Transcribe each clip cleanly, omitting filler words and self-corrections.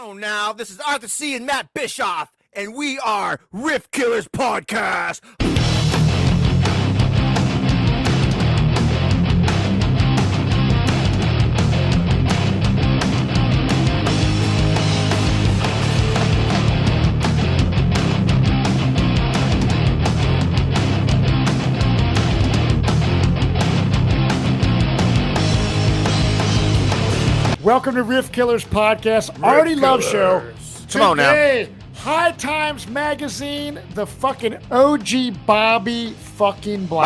on now. This is Seay and Matt Bischoff, and we are Riff Killers Podcast. Welcome to Riff Killers Podcast, Artie Love Show. Come on now. Today, High Times Magazine, the fucking OG Bobby fucking Black.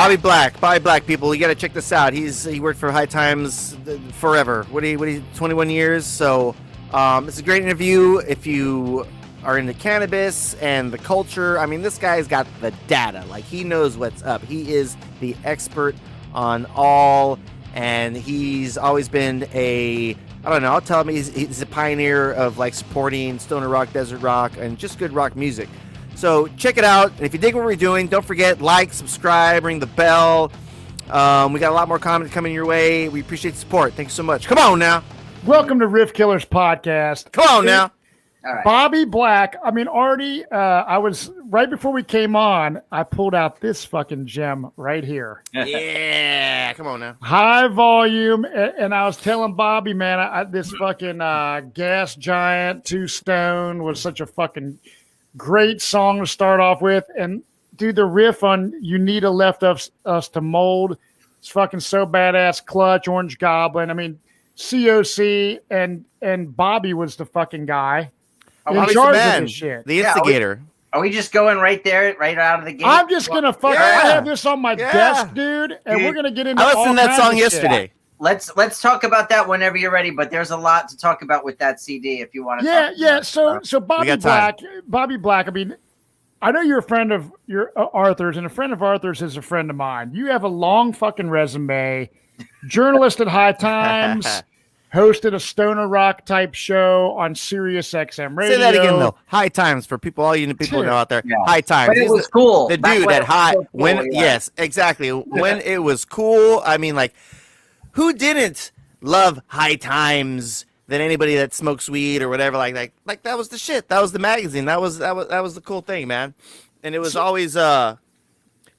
Bobby Black, people. You got to check this out. He worked for High Times forever. What he 21 years. So it's a great interview if you are into cannabis and the culture. I mean, this guy's got the data. Like, he knows what's up. He is the expert on all, and he's always been I'll tell him he's a pioneer of like supporting stoner rock, desert rock, and just good rock music. So check it out. And if you dig what we're doing, don't forget, like, subscribe, ring the bell. We got a lot more comments coming your way. We appreciate the support. Thanks so much. Come on now. Welcome to Riff Killers Podcast. Come on now. All right. Bobby Black. I mean, Artie, I was right before we came on, I pulled out this fucking gem right here. Yeah. Come on now. High volume. And I was telling Bobby, man, this fucking Gas Giant 2 Stone was such a fucking great song to start off with. And dude, the riff on You Need a Left Us to Mold, it's fucking so badass. Clutch, Orange Goblin. I mean, COC and Bobby was the fucking guy. In charge of this shit. The instigator. Are we just going right there, right out of the gate? I'm just gonna I have this on my desk, dude, and we're gonna get into. I listened to that song yesterday. Let's talk about that whenever you're ready. But there's a lot to talk about with that CD if you want to. Yeah. So Bobby Black. I mean, I know you're a friend of Arthur's, and a friend of Arthur's is a friend of mine. You have a long fucking resume. Journalist at High Times. Hosted a stoner rock type show on Sirius XM radio. Say that again, though. High Times for people, all you people know out there. Yeah. High Times. But it was cool. The dude at High yes, exactly. When it was cool. I mean, like, who didn't love High Times than anybody that smokes weed or whatever? Like that was the shit. That was the magazine. That was the cool thing, man. And it was always dude.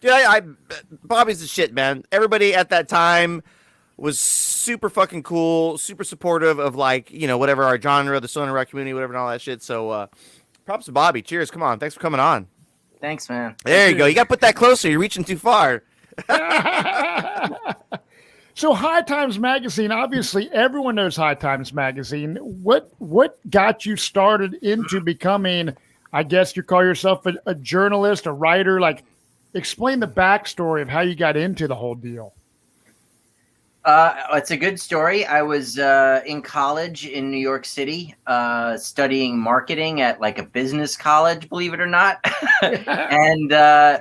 Bobby's the shit, man. Everybody at that time was super fucking cool, super supportive of, like, you know, whatever our genre, the stoner rock community, whatever, and all that shit. So props to Bobby. Cheers. Come on. Thanks for coming on. Thanks, man. There you go. You got to put that closer. You're reaching too far. So High Times Magazine, obviously everyone knows High Times Magazine. What got you started into becoming, I guess you call yourself a journalist, a writer? Like, explain the backstory of how you got into the whole deal. It's a good story. I was in college in New York City, studying marketing at like a business college, believe it or not. And I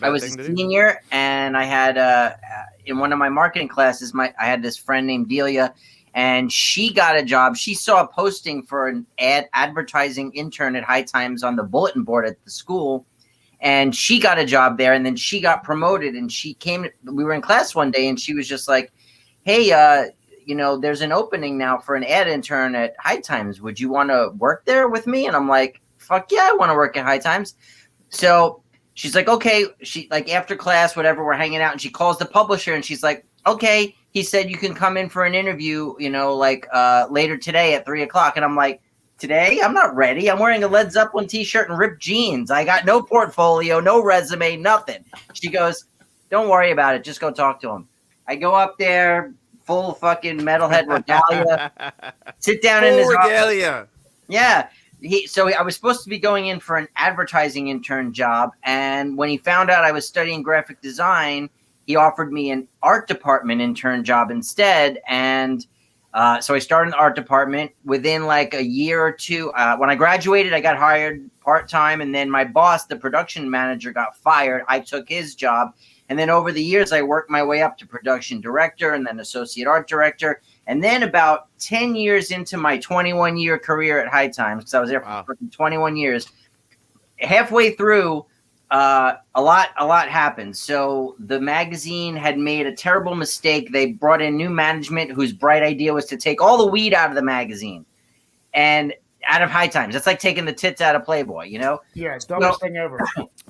was a senior, and I had in one of my marketing classes, I had this friend named Delia, and she got a job. She saw a posting for an advertising intern at High Times on the bulletin board at the school. And she got a job there, and then she got promoted, and we were in class one day, and she was just like, hey, there's an opening now for an ad intern at High Times. Would you want to work there with me? And I'm like, fuck yeah, I want to work at High Times. So she's like, okay. She, like, after class, whatever, we're hanging out, and she calls the publisher, and she's like, okay, he said you can come in for an interview, later today at 3:00. And I'm like, today? I'm not ready. I'm wearing a Led Zeppelin t-shirt and ripped jeans. I got no portfolio, no resume, nothing. She goes, don't worry about it. Just go talk to him. I go up there, full fucking metalhead regalia, sit down in his regalia. Office. Yeah. So I was supposed to be going in for an advertising intern job. And when he found out I was studying graphic design, he offered me an art department intern job instead. And so I started in the art department. Within like a year or two, when I graduated, I got hired part-time. And then my boss, the production manager, got fired. I took his job. And then over the years, I worked my way up to production director and then associate art director. And then about 10 years into my 21-year career at High Times, because I was there for 21 years, halfway through, a lot happened. So the magazine had made a terrible mistake. They brought in new management whose bright idea was to take all the weed out of the magazine. and out of High Times. That's like taking the tits out of Playboy, you know? Yeah, it's dumbest thing ever.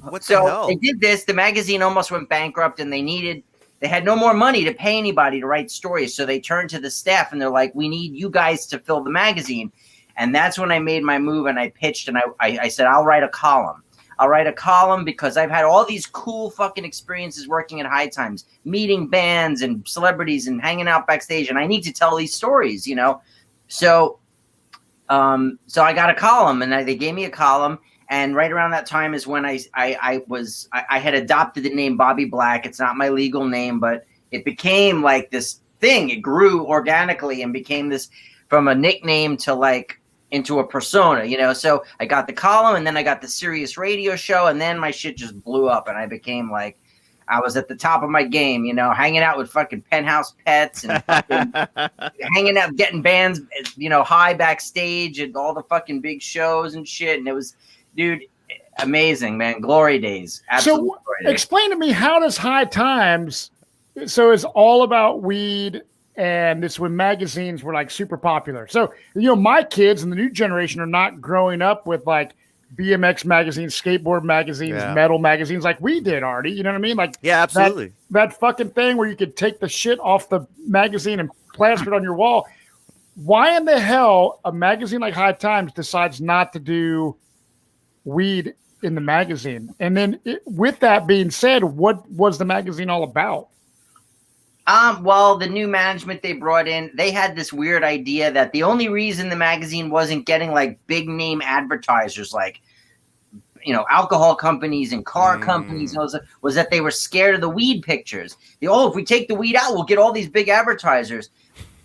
What the hell? They did this. The magazine almost went bankrupt, and they had no more money to pay anybody to write stories. So they turned to the staff, and they're like, "We need you guys to fill the magazine." And that's when I made my move, and I pitched, and I said, "I'll write a column. I'll write a column because I've had all these cool fucking experiences working at High Times, meeting bands and celebrities and hanging out backstage, and I need to tell these stories, you know." So I got a column, and they gave me a column. And right around that time is when I had adopted the name Bobby Black. It's not my legal name, but it became like this thing. It grew organically and became this, from a nickname to like into a persona, you know? So I got the column, and then I got the Sirius radio show, and then my shit just blew up, and I became like, I was at the top of my game, you know, hanging out with fucking Penthouse Pets and fucking hanging out, getting bands, you know, high backstage at all the fucking big shows and shit. And it was, dude, amazing, man. Glory days. Absolute So glory days. explain to me, how does High Times, so it's all about weed, and it's when magazines were like super popular. So, you know, my kids and the new generation are not growing up with like BMX magazines, skateboard magazines, metal magazines like we did, Artie. You know what I mean? Like, yeah, absolutely. That fucking thing where you could take the shit off the magazine and plaster it on your wall. Why in the hell a magazine like High Times decides not to do weed in the magazine? And then with that being said, what was the magazine all about? Well, the new management they brought in, they had this weird idea that the only reason the magazine wasn't getting like big name advertisers, like, you know, alcohol companies and car companies, was that they were scared of the weed pictures. If we take the weed out, we'll get all these big advertisers.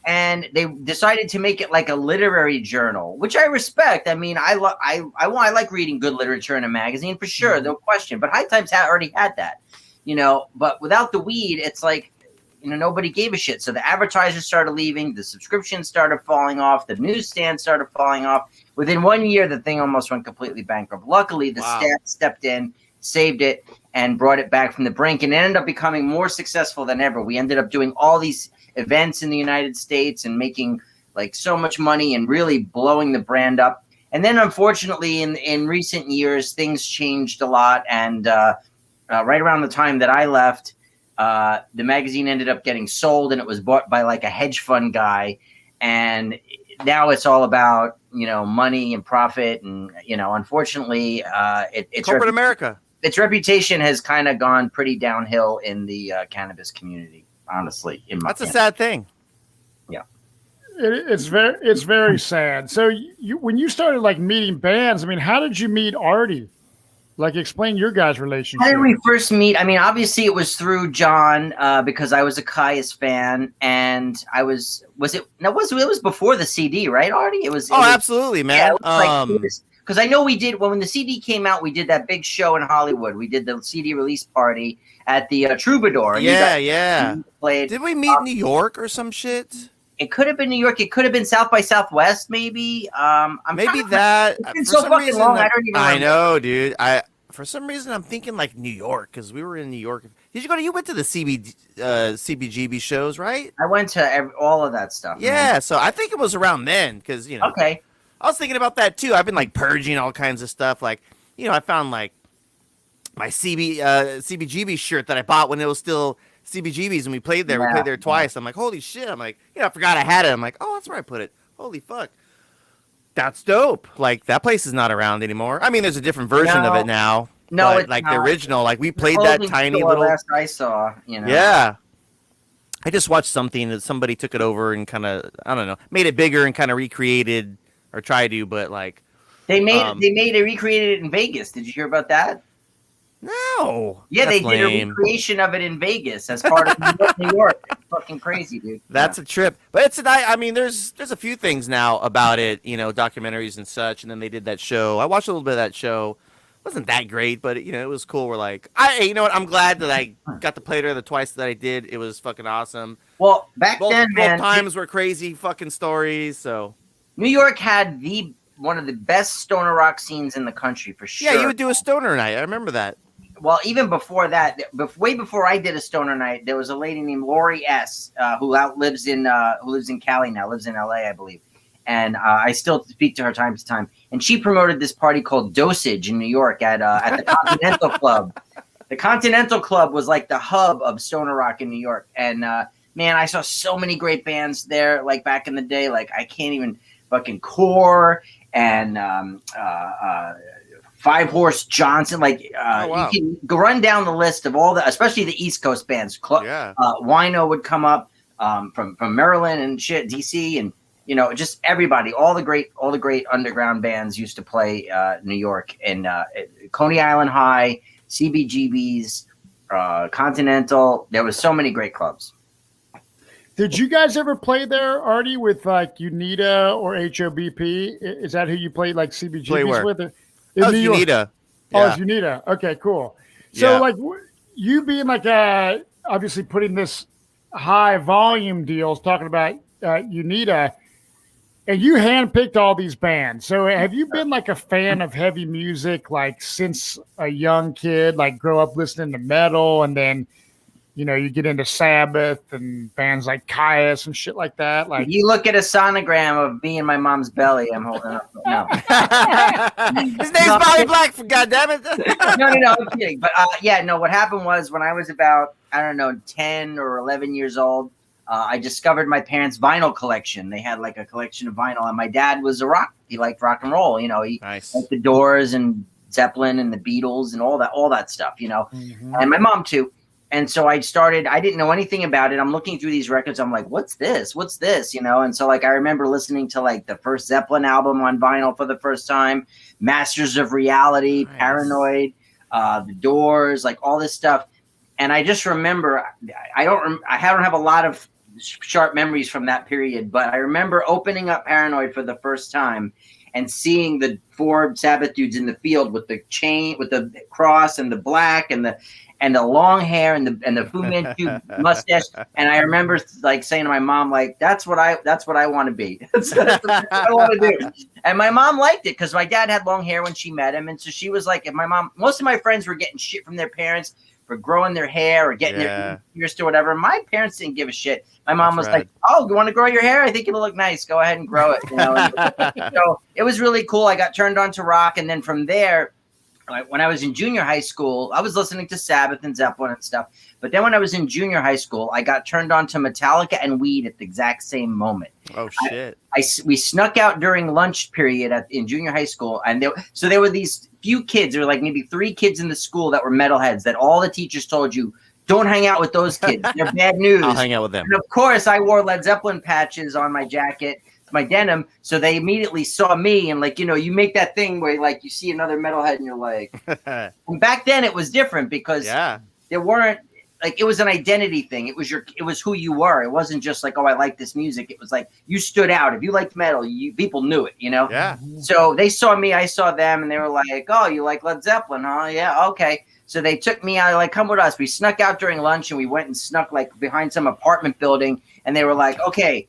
And they decided to make it like a literary journal, which I respect. I mean, I like reading good literature in a magazine for sure, no question. But High Times already had that, you know. But without the weed, it's like, you know, nobody gave a shit. So the advertisers started leaving, the subscriptions started falling off, the newsstand started falling off. Within 1 year, the thing almost went completely bankrupt. Luckily, the staff stepped in, saved it, and brought it back from the brink, and it ended up becoming more successful than ever. We ended up doing all these events in the United States and making like so much money and really blowing the brand up. And then unfortunately in recent years, things changed a lot. And right around the time that I left, the magazine ended up getting sold, and it was bought by like a hedge fund guy. And now it's all about, you know, money and profit. And, you know, unfortunately, it's corporate America. Its reputation has kind of gone pretty downhill in the cannabis community, honestly. That's a sad thing. Yeah. It's very sad. So when you started like meeting bands, I mean, how did you meet Artie? Like, explain your guys' relationship. How did we first meet? I mean, obviously it was through John, because I was a Caius fan, and it was before the CD, right, Artie? It was absolutely, man. Yeah, because I know we did, when the CD came out, we did that big show in Hollywood. We did the CD release party at the Troubadour. Yeah. Played. Did we meet in New York or some shit? It could have been New York. It could have been South by Southwest, maybe. Maybe that. It's been so fucking long. I don't even remember. I know, dude. For some reason, I'm thinking like New York, because we were in New York. You went to the CBGB shows, right? I went to all of that stuff. Yeah, man. So I think it was around then, because, you know. Okay. I was thinking about that too. I've been like purging all kinds of stuff. Like, you know, I found like my CBGB shirt that I bought when it was still CBGBs, and we played there. We played there twice. I'm like, holy shit. I'm like, you know, I forgot I had it. I'm like, oh, that's where I put it. Holy fuck. That's dope. Like, that place is not around anymore. I mean, there's a different version of it now. No, but, like, the original, like, we played that tiny little. Last I saw, you know. Yeah. I just watched something that somebody took it over and kind of, I don't know, made it bigger and kind of recreated, or tried to, but like. They recreated it in Vegas. Did you hear about that? No. Yeah, they did a recreation of it in Vegas as part of New York. It's fucking crazy, dude. That's a trip. But I mean, there's a few things now about it, you know, documentaries and such, and then they did that show. I watched a little bit of that show. It wasn't that great, but you know, it was cool. We're like, you know what? I'm glad that I got to play there the twice that I did. It was fucking awesome. Well, back then, man, both times were crazy fucking stories. So New York had one of the best stoner rock scenes in the country for sure. Yeah, you would do a stoner night. I remember that. Well, even before that, way before I did a stoner night, there was a lady named Lori S. Who lives in Cali now, lives in LA, I believe. and I still speak to her time to time. And she promoted this party called Dosage in New York at the Continental Club. The Continental Club was like the hub of stoner rock in New York. And man, I saw so many great bands there, like back in the day. Like I can't even fucking Core and Five Horse Johnson. Like wow. you can go run down the list of all the, especially the East Coast bands. Wino would come up from Maryland and shit, DC, and you know, just everybody. All the great underground bands used to play New York and Coney Island High. CBGB's, Continental. There was so many great clubs. Did you guys ever play there, Artie, with like UNITA or HOBP? Is that who you played like CBGB's with? In New York? UNITA. Oh, it's UNITA. Okay, cool. So like you being like obviously putting this high volume deals, talking about UNITA, and you handpicked all these bands. So have you been like a fan of heavy music, like since a young kid, like grow up listening to metal and then, you know, you get into Sabbath and bands like Caius and shit like that? Like you look at a sonogram of me in my mom's belly, I'm holding up now. His name's Bobby Black, for goddammit. No, I'm kidding. But what happened was when I was about, 10 or 11 years old, I discovered my parents' vinyl collection. They had like a collection of vinyl, and my dad was he liked rock and roll. You know, he liked the Doors and Zeppelin and the Beatles and all that stuff. You know, and my mom too. And so I didn't know anything about it. I'm looking through these records. I'm like, what's this? What's this? You know? And so like, I remember listening to like the first Zeppelin album on vinyl for the first time, Masters of Reality, Paranoid, the Doors, like all this stuff. And I just remember, I don't have a lot of sharp memories from that period, but I remember opening up Paranoid for the first time and seeing the 4 Sabbath dudes in the field with the chain, with the cross and the black and the long hair and the Fu Manchu mustache. And I remember like saying to my mom, like, that's what I want to be. That's what I want to do. And my mom liked it because my dad had long hair when she met him. And so she was like, most of my friends were getting shit from their parents for growing their hair or getting their pierced or whatever. My parents didn't give a shit. My mom was like, "Oh, you want to grow your hair? I think it'll look nice. Go ahead and grow it." You know? So it was really cool. I got turned on to rock, and then from there, when I was in junior high school, I was listening to Sabbath and Zeppelin and stuff. But then when I was in junior high school, I got turned on to Metallica and weed at the exact same moment. Oh shit! We snuck out during lunch period in junior high school, and there were these few kids. There were like maybe 3 kids in the school that were metalheads. That all the teachers told you, don't hang out with those kids. They're bad news. I'll hang out with them. And of course, I wore Led Zeppelin patches on my jacket, my denim, so they immediately saw me. And like, you know, you make that thing where like you see another metalhead and you're like, and back then it was different because there weren't like, it was an identity thing. It was who you were. It wasn't just like, oh, I like this music. It was like you stood out. If you liked metal, people knew it, you know? Yeah. So they saw me, I saw them, and they were like, oh, you like Led Zeppelin, huh? Yeah, okay. So they took me out, like, come with us. We snuck out during lunch, and we went and snuck like behind some apartment building, and they were like, okay,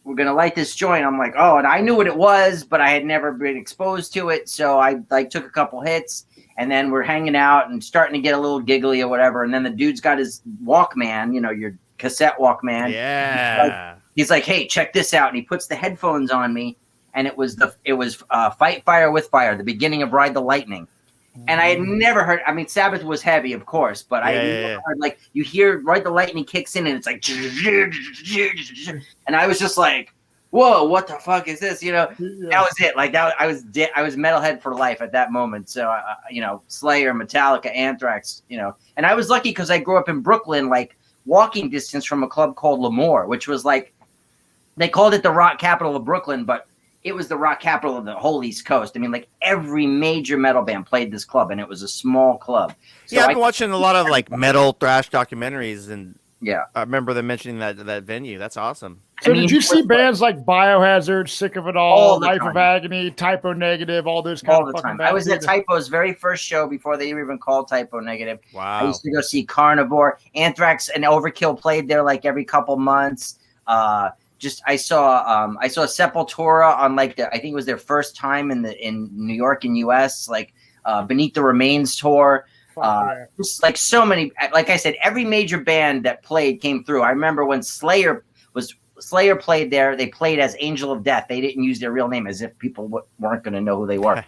we're going to light this joint. I'm like, oh, and I knew what it was, but I had never been exposed to it. So I like took a couple hits. And then we're hanging out and starting to get a little giggly or whatever. And then the dude's got his Walkman, you know, your cassette Walkman. Yeah. He's like, hey, check this out. And he puts the headphones on me. And it was Fight Fire with Fire, the beginning of Ride the Lightning. And I had never heard, I mean, Sabbath was heavy, of course, but I never heard, like, you hear Ride the Lightning kicks in and it's like, and I was just like, whoa, what the fuck is this? You know, that was it. Like that, I was metalhead for life at that moment. So, you know, Slayer, Metallica, Anthrax, you know, and I was lucky because I grew up in Brooklyn, like walking distance from a club called Lemoore, which was like, they called it the rock capital of Brooklyn, but it was the rock capital of the whole East Coast. I mean, like every major metal band played this club, and it was a small club. So I've been watching a lot of like metal thrash documentaries, and yeah, I remember them mentioning that venue. That's awesome. So did you see bands like Biohazard, Sick of It All, Life of Agony, Typo Negative, all those kind of fucking bands? I was at Typo's very first show before they were even called Typo Negative. Wow. I used to go see Carnivore. Anthrax and Overkill played there like every couple months. I saw Sepultura on like I think it was their first time in New York and US, like Beneath the Remains tour. Just like so many, like I said, every major band that played came through. I remember when Slayer Slayer played there. They played as Angel of Death. They didn't use their real name, as if people weren't going to know who they were.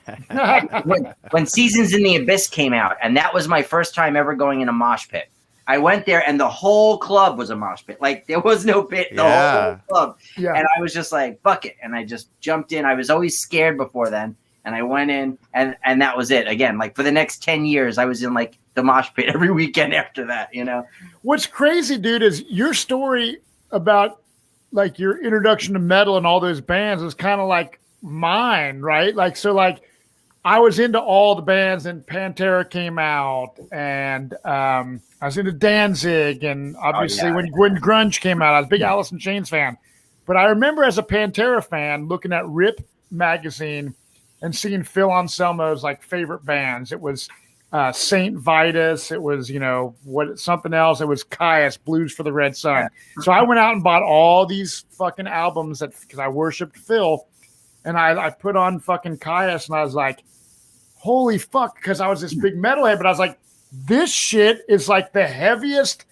when Seasons in the Abyss came out, and that was my first time ever going in a mosh pit. I went there, and the whole club was a mosh pit. Like, there was no pit, the whole club. Yeah. And I was just like, fuck it. And I just jumped in. I was always scared before then. And I went in, and that was it. Again, like, for the next 10 years, I was in, like, the mosh pit every weekend after that, you know? What's crazy, dude, is your story about, like, your introduction to metal and all those bands is kind of like mine, right? Like, so, like, I was into all the bands, and Pantera came out, and I was into Danzig, and obviously when grunge came out, I was a big Alice in Chains fan. But I remember as a Pantera fan looking at Riff magazine and seeing Phil Anselmo's, like, favorite bands. It was Saint Vitus. It was, something else. It was Caius, Blues for the Red Sun. Yeah. So I went out and bought all these fucking albums because I worshipped Phil, and I put on fucking Caius, and I was like, holy fuck, because I was this big metalhead, but I was like, this shit is like the heaviest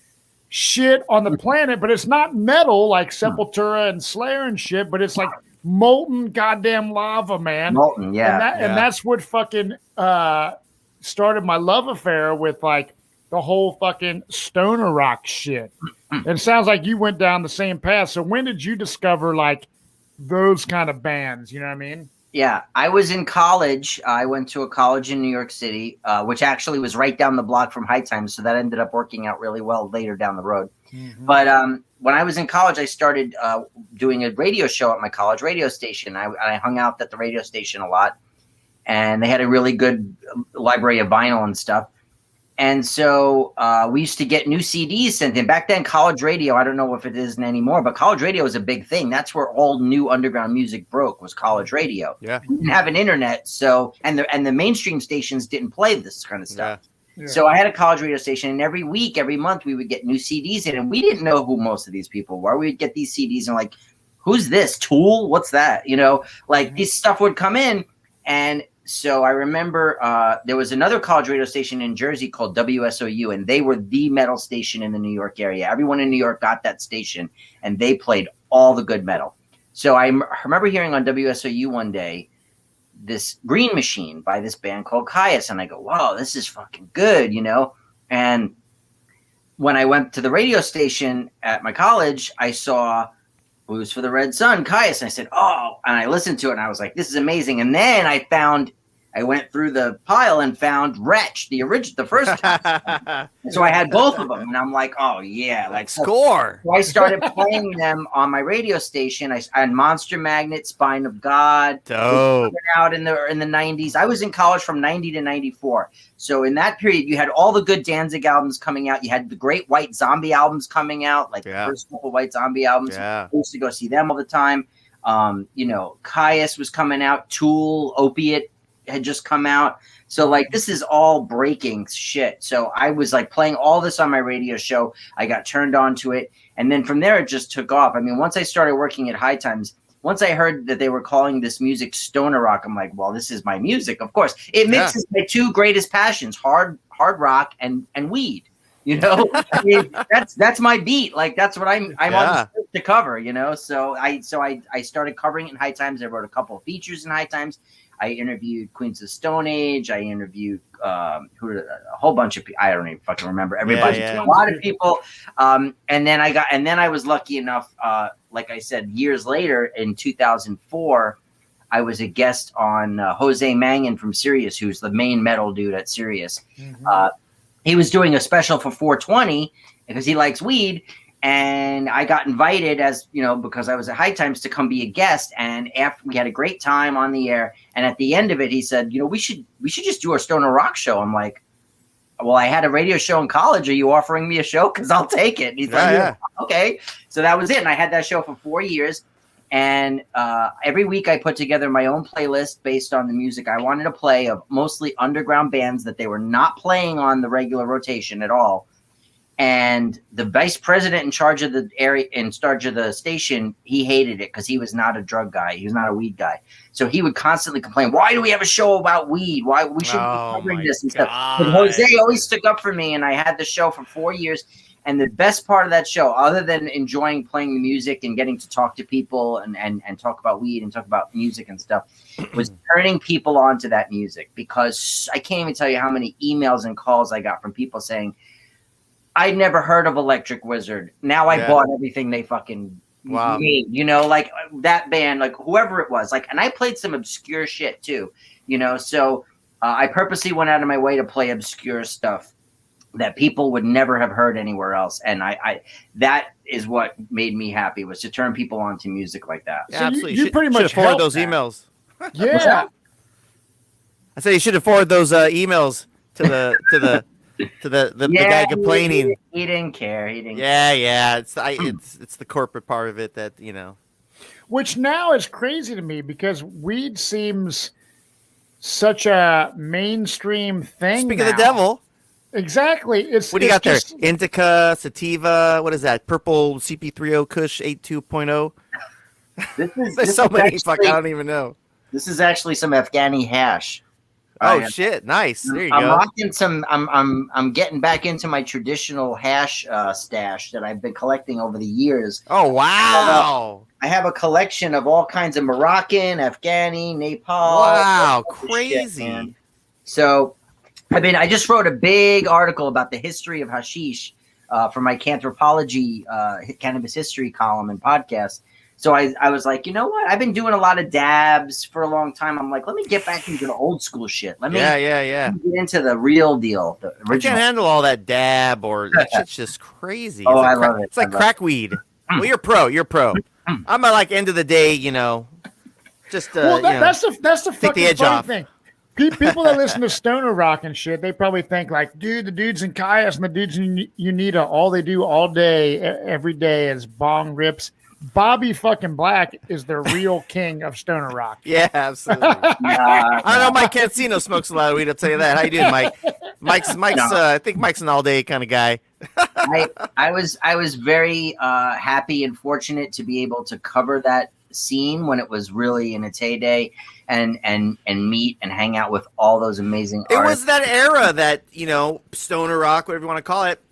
shit on the planet, but it's not metal like Sepultura and Slayer and shit, but it's like molten goddamn lava, man. Molten, yeah. And that's what fucking started my love affair with, like, the whole fucking stoner rock shit. It sounds like you went down the same path. So when did you discover, like, those kind of bands? You know what I mean? Yeah, I was in college. I went to a college in New York City, which actually was right down the block from High Times. So that ended up working out really well later down the road. Mm-hmm. But when I was in college, I started doing a radio show at my college radio station. I hung out at the radio station a lot, and they had a really good library of vinyl and stuff. And so we used to get new CDs sent in. Back then, college radio, I don't know if it isn't anymore, but college radio was a big thing. That's where all new underground music broke, was college radio. Yeah. We didn't have an internet, so and the mainstream stations didn't play this kind of stuff. Yeah. So I had a college radio station, and every week, every month, we would get new CDs in, and we didn't know who most of these people were. We would get these CDs and like, who's this? Tool? What's that? This stuff would come in, and so I remember there was another college radio station in Jersey called WSOU, and they were the metal station in the New York area. Everyone in New York got that station, and they played all the good metal. So I remember hearing on WSOU one day this Green Machine by this band called Caius, and I go, wow, this is fucking good, And when I went to the radio station at my college, I saw Blues for the Red Sun, Caius, and I said, oh, and I listened to it, and I was like, this is amazing. And then I went through the pile and found Wretch, the first time. So I had both of them, and I'm like, oh yeah, like score. So I started playing them on my radio station. I had Monster Magnet, Spine of God, dope. Out in the 90s. I was in college from 90 to 94. So in that period, you had all the good Danzig albums coming out. You had the great White Zombie albums coming out, like the first couple White Zombie albums. Yeah. I used to go see them all the time. Caius was coming out. Tool, Opiate had just come out. So like, this is all breaking shit. So I was like playing all this on my radio show. I got turned on to it. And then from there, it just took off. I mean, once I started working at High Times, once I heard that they were calling this music stoner rock, I'm like, well, this is my music. Of course, it mixes my two greatest passions, hard rock and weed. I mean, that's my beat. Like, that's what I'm on to cover. So I started covering it in High Times. I wrote a couple of features in High Times. I interviewed Queens of Stone Age. I interviewed a whole bunch of people. I don't even fucking remember everybody. A lot of people. And then I was lucky enough. Like I said, years later in 2004, I was a guest on Jose Mangan from Sirius, who's the main metal dude at Sirius. Mm-hmm. He was doing a special for 420 because he likes weed. And I got invited because I was at High Times to come be a guest. And after we had a great time on the air, and at the end of it, he said, we should just do a stoner rock show. I'm like, well, I had a radio show in college. Are you offering me a show? Because I'll take it. And he's like, okay. So that was it. And I had that show for 4 years. And every week I put together my own playlist based on the music I wanted to play, of mostly underground bands that they were not playing on the regular rotation at all. And the vice president in charge of the area, in charge of the station, he hated it because he was not a drug guy. He was not a weed guy. So he would constantly complain, why do we have a show about weed? Why we shouldn't be covering this and stuff. But Jose always stuck up for me, and I had the show for 4 years. And the best part of that show, other than enjoying playing the music and getting to talk to people and talk about weed and talk about music and stuff, was turning people on to that music. Because I can't even tell you how many emails and calls I got from people saying, I'd never heard of Electric Wizard. Now I bought everything they fucking made, you know, like that band, like whoever it was. Like, and I played some obscure shit too, you know, so I purposely went out of my way to play obscure stuff that people would never have heard anywhere else. And I that is what made me happy, was to turn people on to music like that. Yeah, so absolutely. You pretty much forward those that. emails. Yeah. I said you should have forwarded those emails to the guy complaining. He didn't care. He didn't. Yeah. It's the corporate part of it that, you know. Which now is crazy to me because weed seems such a mainstream thing. Speak now. of the devil. Exactly. What do you got there? Indica, sativa. What is that? Purple CP30 Kush 82.0. There's so many. I don't even know. This is actually some Afghani hash. Oh shit! Nice. There you go. I'm rocking some. I'm getting back into my traditional hash stash that I've been collecting over the years. Oh wow! I have a collection of all kinds of Moroccan, Afghani, Nepal. Wow, crazy. Shit, so, I just wrote a big article about the history of hashish for my Canthropology cannabis history column and podcast. So I was like, you know what? I've been doing a lot of dabs for a long time. I'm like, let me get back into the old school shit. Let me get into the real deal. The original. I can't handle all that dab or that shit's just crazy. Oh, I love it. It's like crack weed. Well, you're pro. You're pro. I'm at like end of the day, you know, just that's the fucking funny off. thing. People that listen to stoner rock and shit, they probably think like, dude, the dudes in Caius and the dudes in Unita, all they do all day, every day is bong rips. Bobby fucking Black is the real king of stoner rock. Yeah, absolutely. I don't know. Mike Cancino smokes a lot of weed. I'll tell you that. How you doing, Mike? Mike's. I think Mike's an all day kind of guy. I was very happy and fortunate to be able to cover that scene when it was really in its heyday, and meet and hang out with all those amazing artists. It was that era that, you know, stoner rock, whatever you want to call it,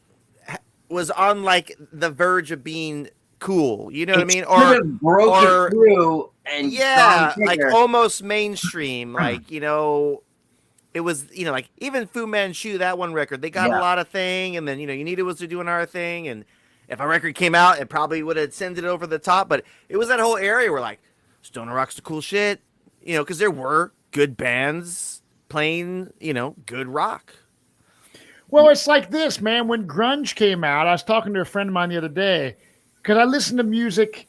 was on like the verge of being cool, you know what I mean? Or broken through and like almost mainstream. Like, you know, it was, you know, like even Fu Manchu, that one record, they got a lot of thing, and then, you know, Unita was doing our thing, and if a record came out, it probably would have sent it over the top, but it was that whole area where like stoner rock's the cool shit, you know, because there were good bands playing, you know, good rock. Well, it's like this, man. When grunge came out, I was talking to a friend of mine the other day, because I listen to music,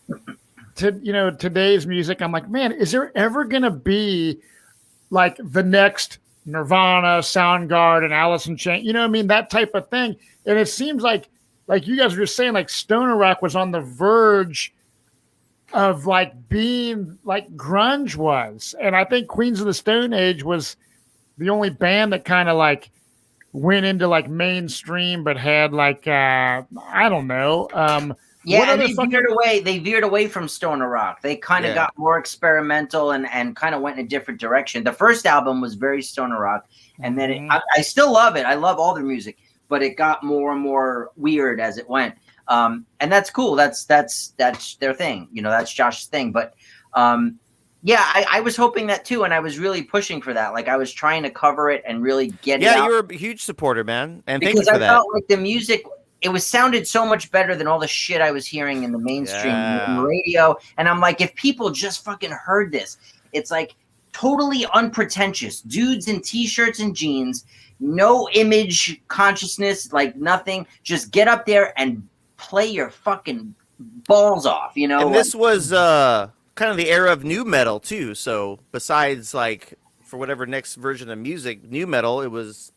today's music. I'm like, man, is there ever going to be like the next Nirvana, Soundgarden, Alice in Chains? You know what I mean? That type of thing. And it seems like you guys were just saying, like stoner rock was on the verge of like being like grunge was. And I think Queens of the Stone Age was the only band that kind of like went into like mainstream, but had like, I don't know. Yeah, and they veered away from stoner rock. They kind of got more experimental and kind of went in a different direction. The first album was very stoner rock, and then I still love it. I love all their music, but it got more and more weird as it went. And that's cool. That's their thing. You know, that's Josh's thing. But I was hoping that too, and I was really pushing for that. Like I was trying to cover it and really get it out. Yeah, you were a huge supporter, man, and thank you for that. Because I felt like the music. It sounded so much better than all the shit I was hearing in the mainstream in the radio. And I'm like, if people just fucking heard this, it's like totally unpretentious. Dudes in t-shirts and jeans, no image consciousness, like nothing. Just get up there and play your fucking balls off, you know? And this was kind of the era of nu metal too. So besides like for whatever next version of music, nu metal, it was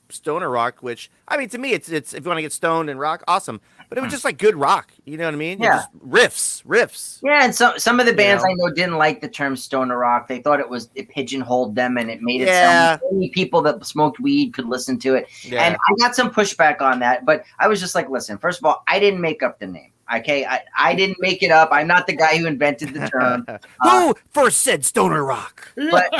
stoner rock, which I mean to me it's if you want to get stoned and rock, awesome, but it was just like good rock, you know what I mean? Just riffs. Yeah, and some of the bands I know didn't like the term stoner rock. They thought it pigeonholed them, and it made it sound like only people that smoked weed could listen to it. And I got some pushback on that, but I was just like, listen, first of all, I didn't make up the name. Okay, I didn't make it up. I'm not the guy who invented the term. Who first said stoner rock? But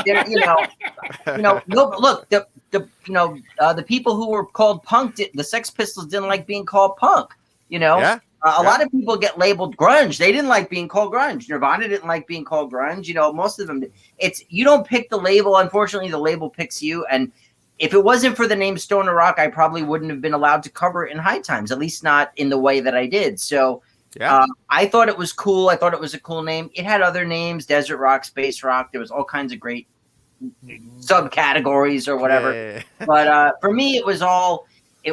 look, the people who were called punk, the Sex Pistols didn't like being called punk. You know, Yeah. a lot of people get labeled grunge. They didn't like being called grunge. Nirvana didn't like being called grunge. You know, most of them. You don't pick the label. Unfortunately, the label picks you. And if it wasn't for the name Stoner Rock, I probably wouldn't have been allowed to cover it in High Times, at least not in the way that I did. So I thought it was cool. I thought it was a cool name. It had other names: Desert Rock, Space Rock. There was all kinds of great subcategories or whatever. Yeah. But for me, it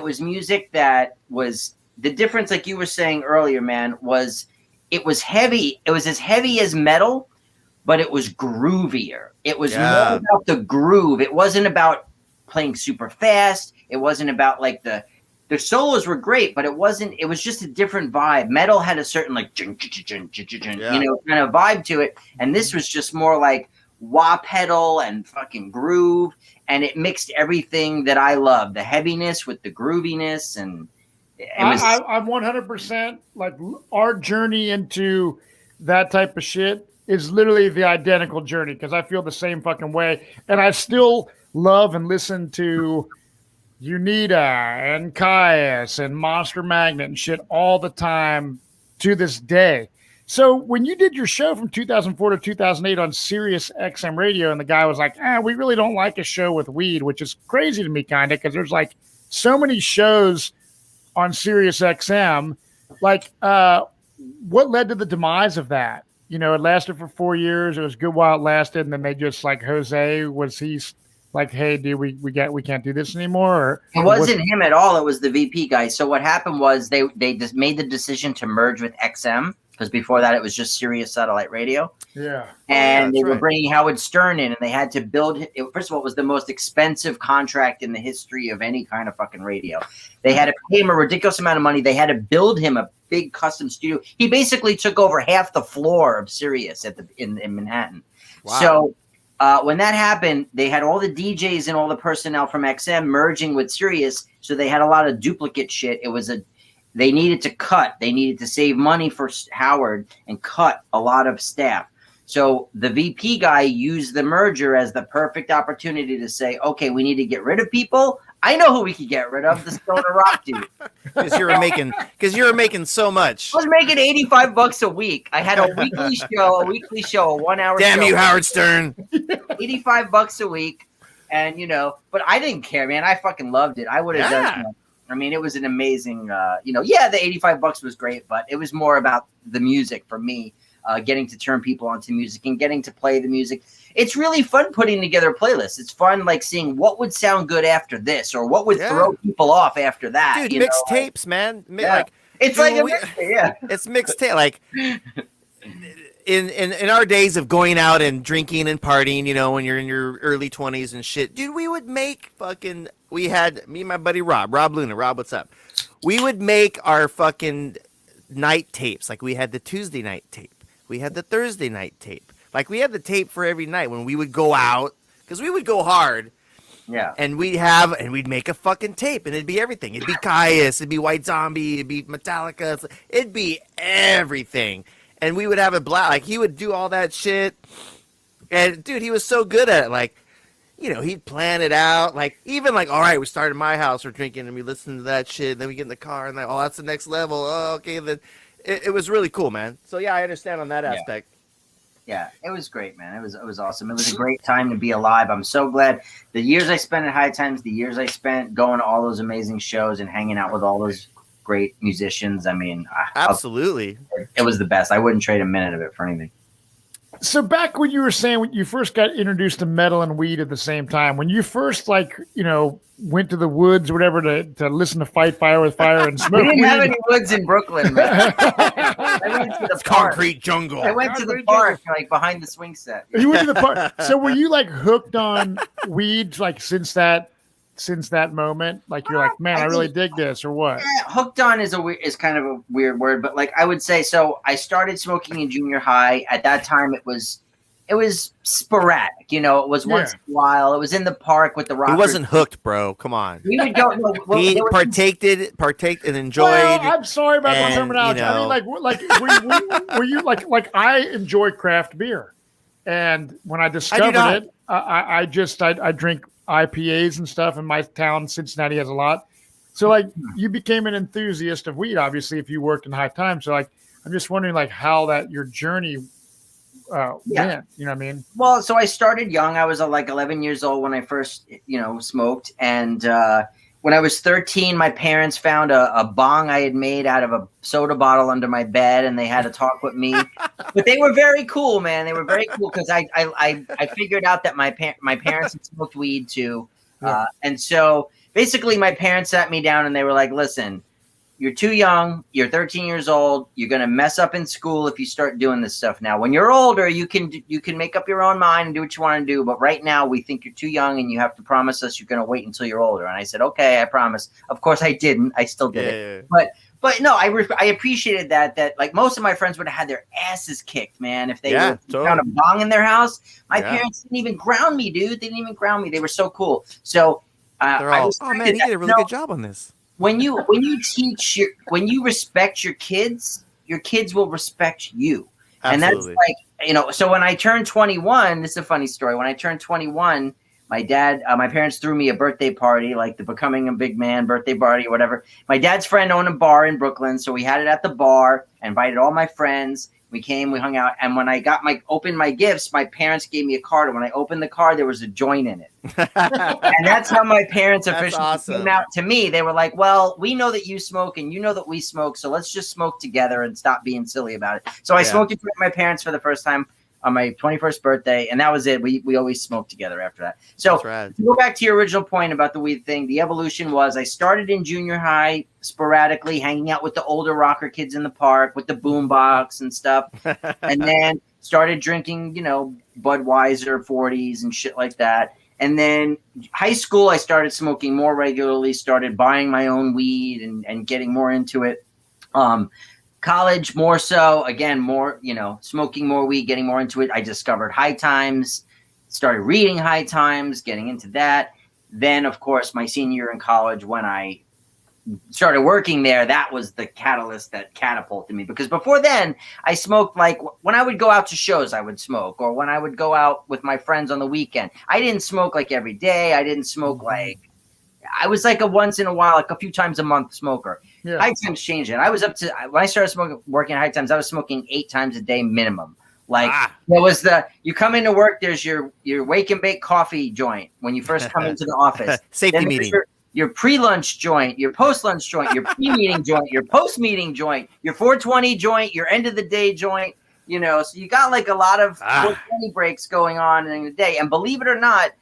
was music that was the difference. Like you were saying earlier, man, it was heavy. It was as heavy as metal, but it was groovier. It was more about the groove. It wasn't about playing super fast. It wasn't about like the solos were great, but it was just a different vibe. Metal had a certain like, kind of vibe to it. And this was just more like wah pedal and fucking groove. And it mixed everything that I love, the heaviness with the grooviness. And I'm 100% like our journey into that type of shit is literally the identical journey because I feel the same fucking way. And I still love and listen to Unita and Caius and Monster Magnet and shit all the time to this day. So when you did your show from 2004 to 2008 on Sirius XM radio and the guy was like, we really don't like a show with weed, which is crazy to me kind of because there's like so many shows on Sirius XM. Like what led to the demise of that? You know, it lasted for 4 years. It was good while it lasted. And then they just like Jose, was he like, hey, dude, we can't do this anymore? Or it wasn't him at all. It was the VP guy. So what happened was they just made the decision to merge with XM because before that it was just Sirius satellite radio. Yeah. And they were bringing Howard Stern in, and they had to build it. First of all, it was the most expensive contract in the history of any kind of fucking radio. They had to pay him a ridiculous amount of money. They had to build him a big custom studio. He basically took over half the floor of Sirius in Manhattan. Wow. So when that happened, they had all the DJs and all the personnel from XM merging with Sirius, so they had a lot of duplicate shit. They needed to cut. They needed to save money for Howard and cut a lot of staff. So the VP guy used the merger as the perfect opportunity to say, okay, we need to get rid of people. I know who we could get rid of, the Stoner Rock dude. Because you were making so much. I was making $85 a week. I had a weekly show, a 1 hour Damn show. you, Howard Stern. $85 a week. And, but I didn't care, man. I fucking loved it. I would have done it. I mean, it was an amazing, the $85 was great, but it was more about the music for me, getting to turn people onto music and getting to play the music. It's really fun putting together playlists. It's fun, like seeing what would sound good after this or what would throw people off after that. Dude, mixed tapes, man. Like, it's like a mixtape, it's mixed tape. Like in our days of going out and drinking and partying, when you're in your early 20s and shit, dude, we had me and my buddy Rob Luna. Rob, what's up? We would make our fucking night tapes. Like we had the Tuesday night tape. We had the Thursday night tape. Like we had the tape for every night when we would go out because we would go hard. Yeah. And we'd make a fucking tape and it'd be everything. It'd be Caius, it'd be White Zombie, it'd be Metallica, it'd be everything. And we would have a blast. Like he would do all that shit. And dude, he was so good at it. Like, he'd plan it out. Like even like, all right, we started at my house, we're drinking and we listen to that shit. Then we get in the car and that's the next level. Oh, okay. Then it was really cool, man. So yeah, I understand on that aspect. Yeah, it was great, man. It was awesome. It was a great time to be alive. I'm so glad the years I spent at High Times, the years I spent going to all those amazing shows and hanging out with all those great musicians. I mean, absolutely, it was the best. I wouldn't trade a minute of it for anything. So back when you were saying when you first got introduced to metal and weed at the same time, when you first went to the woods or whatever to listen to Fight Fire with Fire and smoke we didn't weed. have any woods in Brooklyn, man. I went to the concrete jungle. I went to the park, like behind the swing set. You went to the park. So were you like hooked on weed like since that moment? Like you're like, man, I really dig this, or what? Yeah, hooked on is kind of a weird word, but like I would say, so I started smoking in junior high. At that time, it was sporadic. It was once in a while. It was in the park with the rockers. He wasn't hooked, bro. Come on. We would go. He partaked and enjoyed. Well, I'm sorry about the terminology. I mean, were you like I enjoy craft beer, and when I discovered it, I drink IPAs and stuff. In my town, Cincinnati has a lot. So like you became an enthusiast of weed, obviously, if you worked in High Times. So like, I'm just wondering like how that your journey went. You know what I mean? Well, so I started young. I was like 11 years old when I first, smoked. And when I was 13, my parents found a bong I had made out of a soda bottle under my bed, and they had to talk with me. But they were very cool, man. They were very cool because I figured out that my parents had smoked weed too. And so basically my parents sat me down and they were like, listen, you're too young. You're 13 years old. You're going to mess up in school if you start doing this stuff now. When you're older, you can make up your own mind and do what you want to do. But right now, we think you're too young, and you have to promise us you're going to wait until you're older. And I said, okay, I promise. Of course, I didn't. I still did it. Yeah. But no, I appreciated that like most of my friends would have had their asses kicked, man, if they found a bong in their house. My parents didn't even ground me, dude. They didn't even ground me. They were so cool. So oh man, he did a really good job on this. When you respect your kids will respect you. Absolutely. And that's like, so when I turned 21, this is a funny story. When I turned 21, my parents threw me a birthday party, like the Becoming a Big Man birthday party or whatever. My dad's friend owned a bar in Brooklyn, so we had it at the bar. I invited all my friends. We came, we hung out, and when I opened my gifts, my parents gave me a card, and when I opened the card, there was a joint in it. And that's how my parents officially came out to me. They were like, well, we know that you smoke, and you know that we smoke, so let's just smoke together and stop being silly about it. So I smoked with my parents for the first time on my 21st birthday, and that was it. We always smoked together after that. So to go back to your original point about the weed thing, the evolution was I started in junior high sporadically, hanging out with the older rocker kids in the park with the boombox and stuff, and then started drinking, Budweiser 40s and shit like that. And then high school, I started smoking more regularly, started buying my own weed and getting more into it. College more so, again, more, smoking more weed, getting more into it. I discovered High Times, started reading High Times, getting into that. Then, of course, my senior year in college, when I started working there, that was the catalyst that catapulted me. Because before then, I smoked like when I would go out to shows, I would smoke. Or when I would go out with my friends on the weekend. I didn't smoke like every day. I didn't smoke I was like a once in a while, like a few times a month smoker. Yeah. High Times changed it. I was up to, when I started working at High Times, I was smoking 8 times a day minimum. Like there was you come into work, there's your wake and bake coffee joint when you first come into the office. Safety then meeting. Your pre-lunch joint, your post-lunch joint, your pre-meeting joint, your post-meeting joint, your 420 joint, your end of the day joint, so you got like a lot of 420 breaks going on in the day. And believe it or not,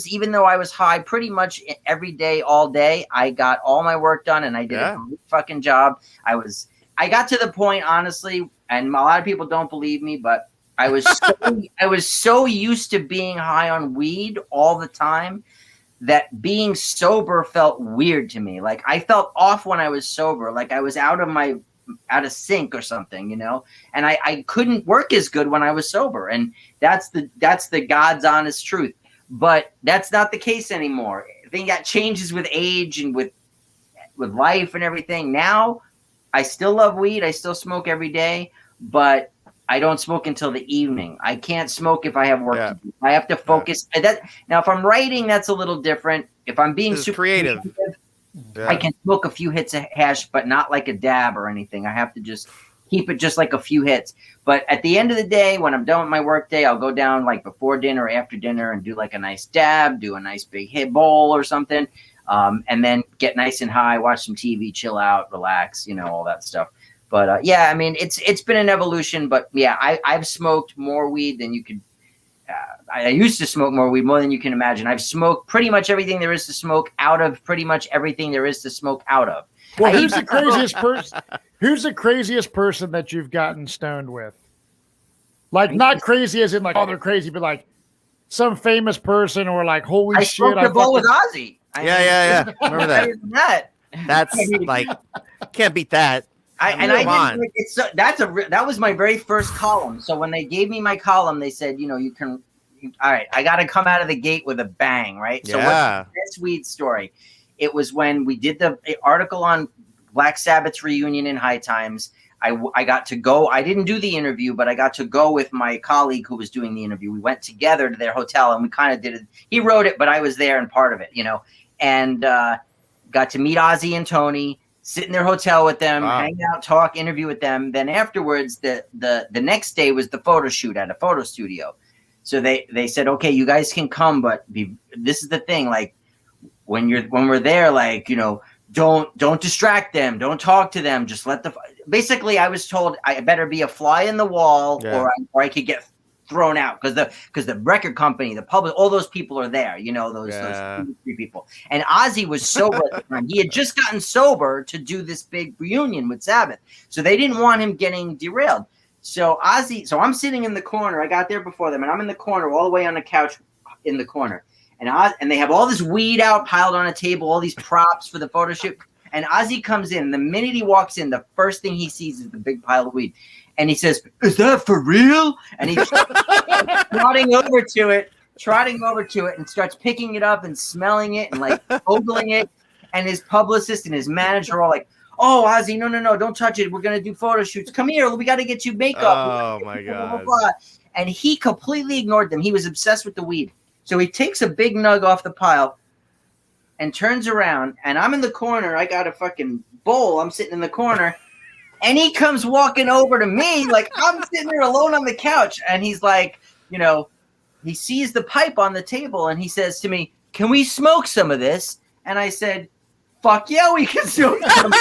even though I was high pretty much every day, all day, I got all my work done and I did a great fucking job. I got to the point, honestly, and a lot of people don't believe me, but I was so used to being high on weed all the time that being sober felt weird to me. Like I felt off when I was sober, like I was out of sync or something, and I couldn't work as good when I was sober. And that's the God's honest truth. But that's not the case anymore. I think that changes with age and with life and everything. Now, I still love weed. I still smoke every day, but I don't smoke until the evening. I can't smoke if I have work to do. I have to focus. Now, if I'm writing, that's a little different. If I'm being super creative, I can smoke a few hits of hash, but not like a dab or anything. I have to just keep it just like a few hits. But at the end of the day, when I'm done with my work day, I'll go down like before dinner or after dinner and do like a nice dab, do a nice big hit bowl or something, and then get nice and high, watch some TV, chill out, relax, all that stuff. But I mean, it's been an evolution. But yeah, I've smoked more weed than you could. I used to smoke more weed, more than you can imagine. I've smoked pretty much everything there is to smoke out of, pretty much everything there is to smoke out of. Well, who's the craziest person? Who's the craziest person that you've gotten stoned with? Like not crazy as in like, oh, they're crazy, but like some famous person or like, holy shit. Smoked a bowl with Ozzy. Yeah. Remember that? That's like, can't beat that. That was my very first column. So when they gave me my column, they said, all right, I got to come out of the gate with a bang, right? So what's this weed story? It was when we did the article on Black Sabbath's reunion in High Times. I got to go. I didn't do the interview, but I got to go with my colleague who was doing the interview. We went together to their hotel and we kind of did it. He wrote it, but I was there and part of it, And got to meet Ozzy and Tony, sit in their hotel with them, hang out, talk, interview with them. Then afterwards, the next day was the photo shoot at a photo studio. So they said, okay, you guys can come, but this is the thing, like when we're there, like, you know, don't distract them, don't talk to them, just let basically I was told I better be a fly in the wall or I could get thrown out because the record company, the public, all those people are there, you know, those three people. And Ozzy was sober at the time. He had just gotten sober to do this big reunion with Sabbath, so they didn't want him getting derailed. So I'm sitting in the corner. I got there before them, and I'm in the corner, all the way on the couch in the corner. And they have all this weed out piled on a table, all these props for the photo shoot. And Ozzy comes in. The minute he walks in, the first thing he sees is the big pile of weed. And he says, "Is that for real?" And he's trotting over to it and starts picking it up and smelling it and like ogling it. And his publicist and his manager are all like, "Oh, Ozzy, no, don't touch it. We're going to do photo shoots. Come here. We got to get you makeup." Oh, my God. Blah, blah, blah. And he completely ignored them. He was obsessed with the weed. So he takes a big nug off the pile and turns around, and I'm in the corner. I got a fucking bowl. I'm sitting in the corner, and he comes walking over to me like I'm sitting there alone on the couch, and he's like, you know, he sees the pipe on the table, and he says to me, "Can we smoke some of this?" And I said, "Fuck yeah, we can smoke some."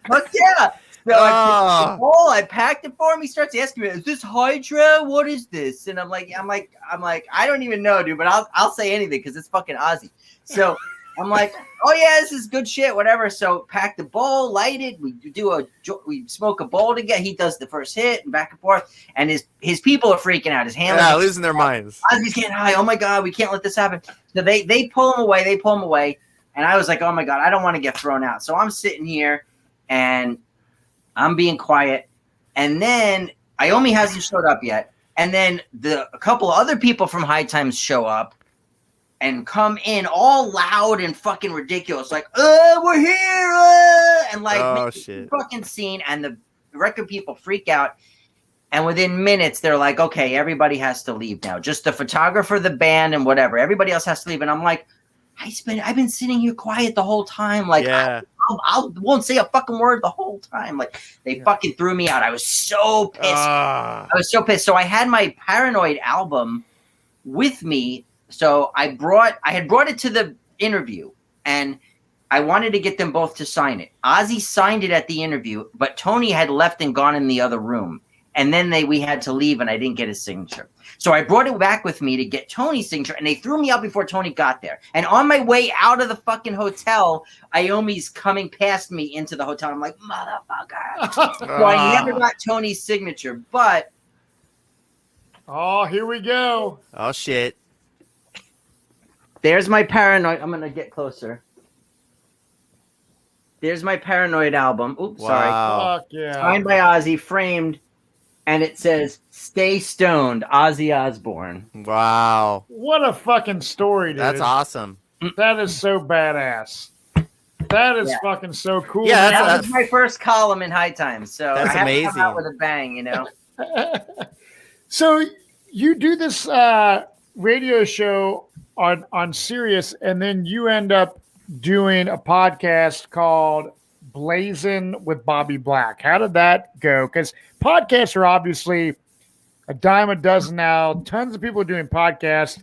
Fuck yeah. So I packed it for him. He starts asking me, "Is this Hydra? What is this?" And I'm like, I don't even know, dude, but I'll say anything because it's fucking Ozzy. So I'm like, "Oh yeah, this is good shit, whatever." So pack the bowl, light it. We smoke a bowl together. He does the first hit and back and forth, and his people are freaking out. His handlers losing their minds. Ozzy's getting high. Oh my God, we can't let this happen. So they pull him away. And I was like, oh my God, I don't want to get thrown out. So I'm sitting here and I'm being quiet, and then Iommi hasn't showed up yet, and then a couple of other people from High Times show up and come in all loud and fucking ridiculous, like, we're here, and like shit. Fucking scene, and the record people freak out, and within minutes they're like, okay, everybody has to leave now, just the photographer, the band, and whatever, everybody else has to leave. And I'm like, I've been sitting here quiet the whole time, like I won't say a fucking word the whole time. Like they fucking threw me out. I was so pissed. So I had my Paranoid album with me. So I had brought it to the interview, and I wanted to get them both to sign it. Ozzy signed it at the interview, but Tony had left and gone in the other room. And then we had to leave, and I didn't get his signature. So I brought it back with me to get Tony's signature, and they threw me out before Tony got there. And on my way out of the fucking hotel, Iommi's coming past me into the hotel. I'm like, motherfucker. So I never got Tony's signature, but... Oh, here we go. Oh, shit. There's my Paranoid. I'm going to get closer. There's my Paranoid album. Oops, sorry. Fuck yeah. Signed by Ozzy, framed. And it says, "Stay stoned, Ozzy Osbourne." Wow. What a fucking story, dude. That's awesome. That is so badass. That is fucking so cool. Yeah, that was my first column in High Times. So that's I have amazing. to come out with a bang, you know. So you do this radio show on Sirius, and then you end up doing a podcast called Blazing with Bobby Black. How did that go? Because podcasts are obviously a dime a dozen now. Tons of people are doing podcasts.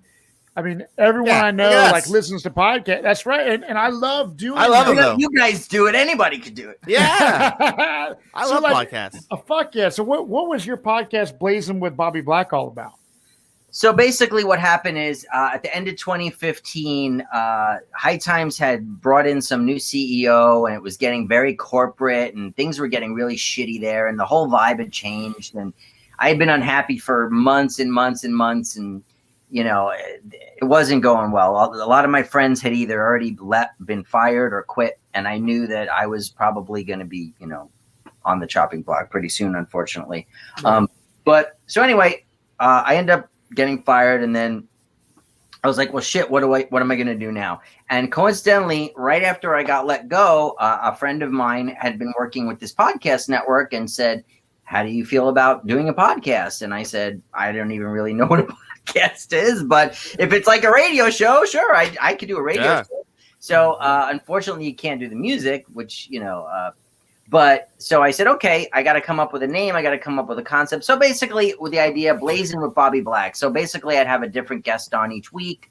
I mean, everyone I know like listens to podcasts. That's right, and I love doing. I love them. You guys do it. Anybody could do it. Yeah, I love podcasts. Fuck yeah! So what was your podcast Blazing with Bobby Black all about? So basically what happened is at the end of 2015, High Times had brought in some new CEO, and it was getting very corporate, and things were getting really shitty there, and the whole vibe had changed. And I had been unhappy for months and months and months, and, you know, it wasn't going well. A lot of my friends had either already been fired or quit, and I knew that I was probably going to be, you know, on the chopping block pretty soon, unfortunately. But so anyway, I ended up getting fired, and then I was like, well, shit, what am I going to do now? And coincidentally, right after I got let go, a friend of mine had been working with this podcast network and said, how do you feel about doing a podcast? And I said, I don't even really know what a podcast is, but if it's like a radio show, sure, I could do a radio show. So unfortunately, you can't do the music, which but so I said, okay, I got to come up with a name. I got to come up with a concept. So basically, with the idea, Blazing with Bobby Black. So basically, I'd have a different guest on each week,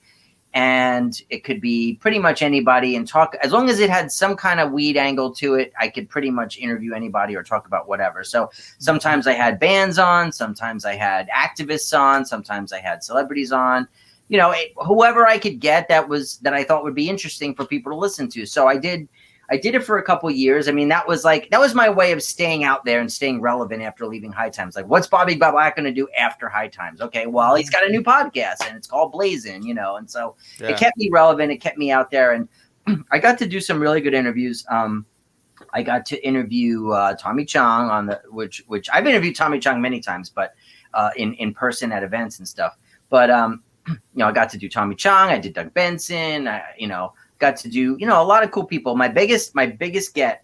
and it could be pretty much anybody and talk. As long as it had some kind of weed angle to it, I could pretty much interview anybody or talk about whatever. So sometimes I had bands on, sometimes I had activists on, sometimes I had celebrities on. Whoever I could get that I thought would be interesting for people to listen to. So I did it for a couple of years. I mean, that was my way of staying out there and staying relevant after leaving High Times. Like, what's Bobby Black going to do after High Times? Okay, well, he's got a new podcast and it's called Blazing, and so it kept me relevant. It kept me out there, and I got to do some really good interviews. I got to interview Tommy Chong which I've interviewed Tommy Chong many times, but in person at events and stuff. But I got to do Tommy Chong. I did Doug Benson. Got to do, a lot of cool people. My biggest get,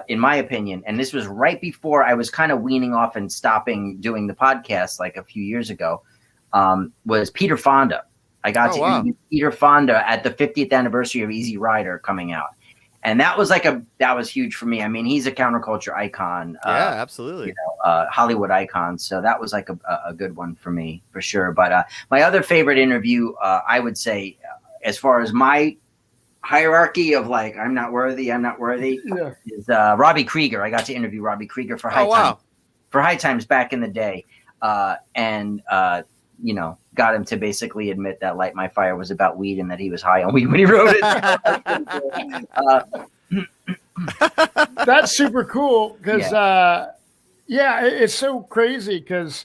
in my opinion, and this was right before I was kind of weaning off and stopping doing the podcast like a few years ago, was Peter Fonda. I got to interview Peter Fonda at the 50th anniversary of Easy Rider coming out. And that was huge for me. I mean, he's a counterculture icon. Yeah, absolutely. Hollywood icon. So that was like a good one for me, for sure. But my other favorite interview, I would say, as far as my hierarchy of like I'm not worthy, is Robbie Krieger. I got to interview Robbie Krieger for High Times back in the day, and got him to basically admit that Light My Fire was about weed and that he was high on weed when he wrote it. That's super cool because it's so crazy because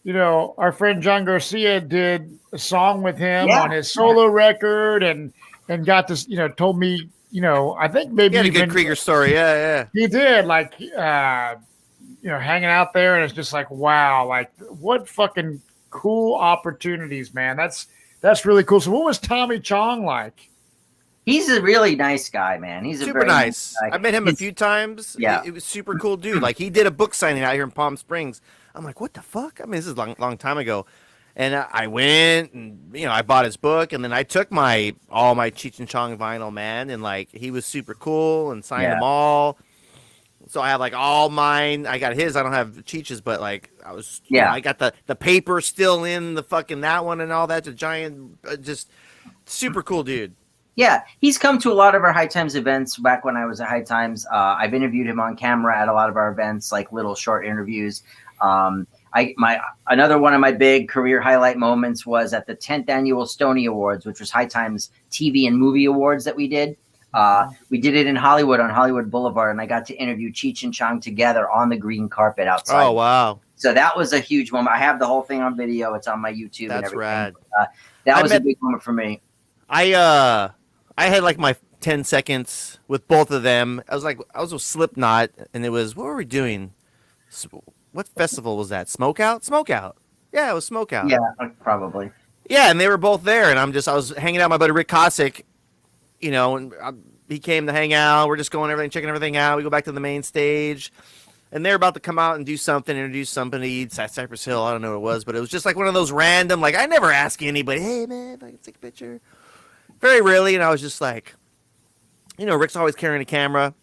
our friend John Garcia did a song with him on his solo record and got this, told me, I think maybe he had a good Krieger story. Yeah. He did, like, hanging out there, and it's just like, wow, like what fucking cool opportunities, man. That's really cool. So what was Tommy Chong like? He's a really nice guy, man. He's super nice. I met him a few times. Yeah. It was super cool dude. Like, he did a book signing out here in Palm Springs. I'm like, what the fuck? I mean, this is a long time ago. And I went and, I bought his book, and then I took all my Cheech and Chong vinyl, man. And like, he was super cool and signed them all. So I have like all mine. I got his. I don't have Cheech's, but like I got the paper still in the fucking that one and all that. The giant, just super cool dude. Yeah, he's come to a lot of our High Times events back when I was at High Times. I've interviewed him on camera at a lot of our events, like little short interviews. Another one of my big career highlight moments was at the 10th annual Stony Awards, which was High Times TV and Movie Awards that we did. We did it in Hollywood on Hollywood Boulevard, and I got to interview Cheech and Chong together on the green carpet outside. Oh, wow. So that was a huge moment. I have the whole thing on video. It's on my YouTube. That's and everything. rad. That was a big moment for me. I had like my 10 seconds with both of them. I was with Slipknot, and it was, what were we doing? What festival was that? Smokeout. Yeah, it was Smokeout. Yeah, probably. Yeah, and they were both there, and I was hanging out with my buddy Rick Kosick, and he came to hang out. We're just checking everything out. We go back to the main stage, and they're about to come out and do something, introduce somebody at Cypress Hill. I don't know what it was, but it was just like one of those random, like, I never ask anybody, hey, man, if I can take a picture. Very rarely, and I was just like, Rick's always carrying a camera,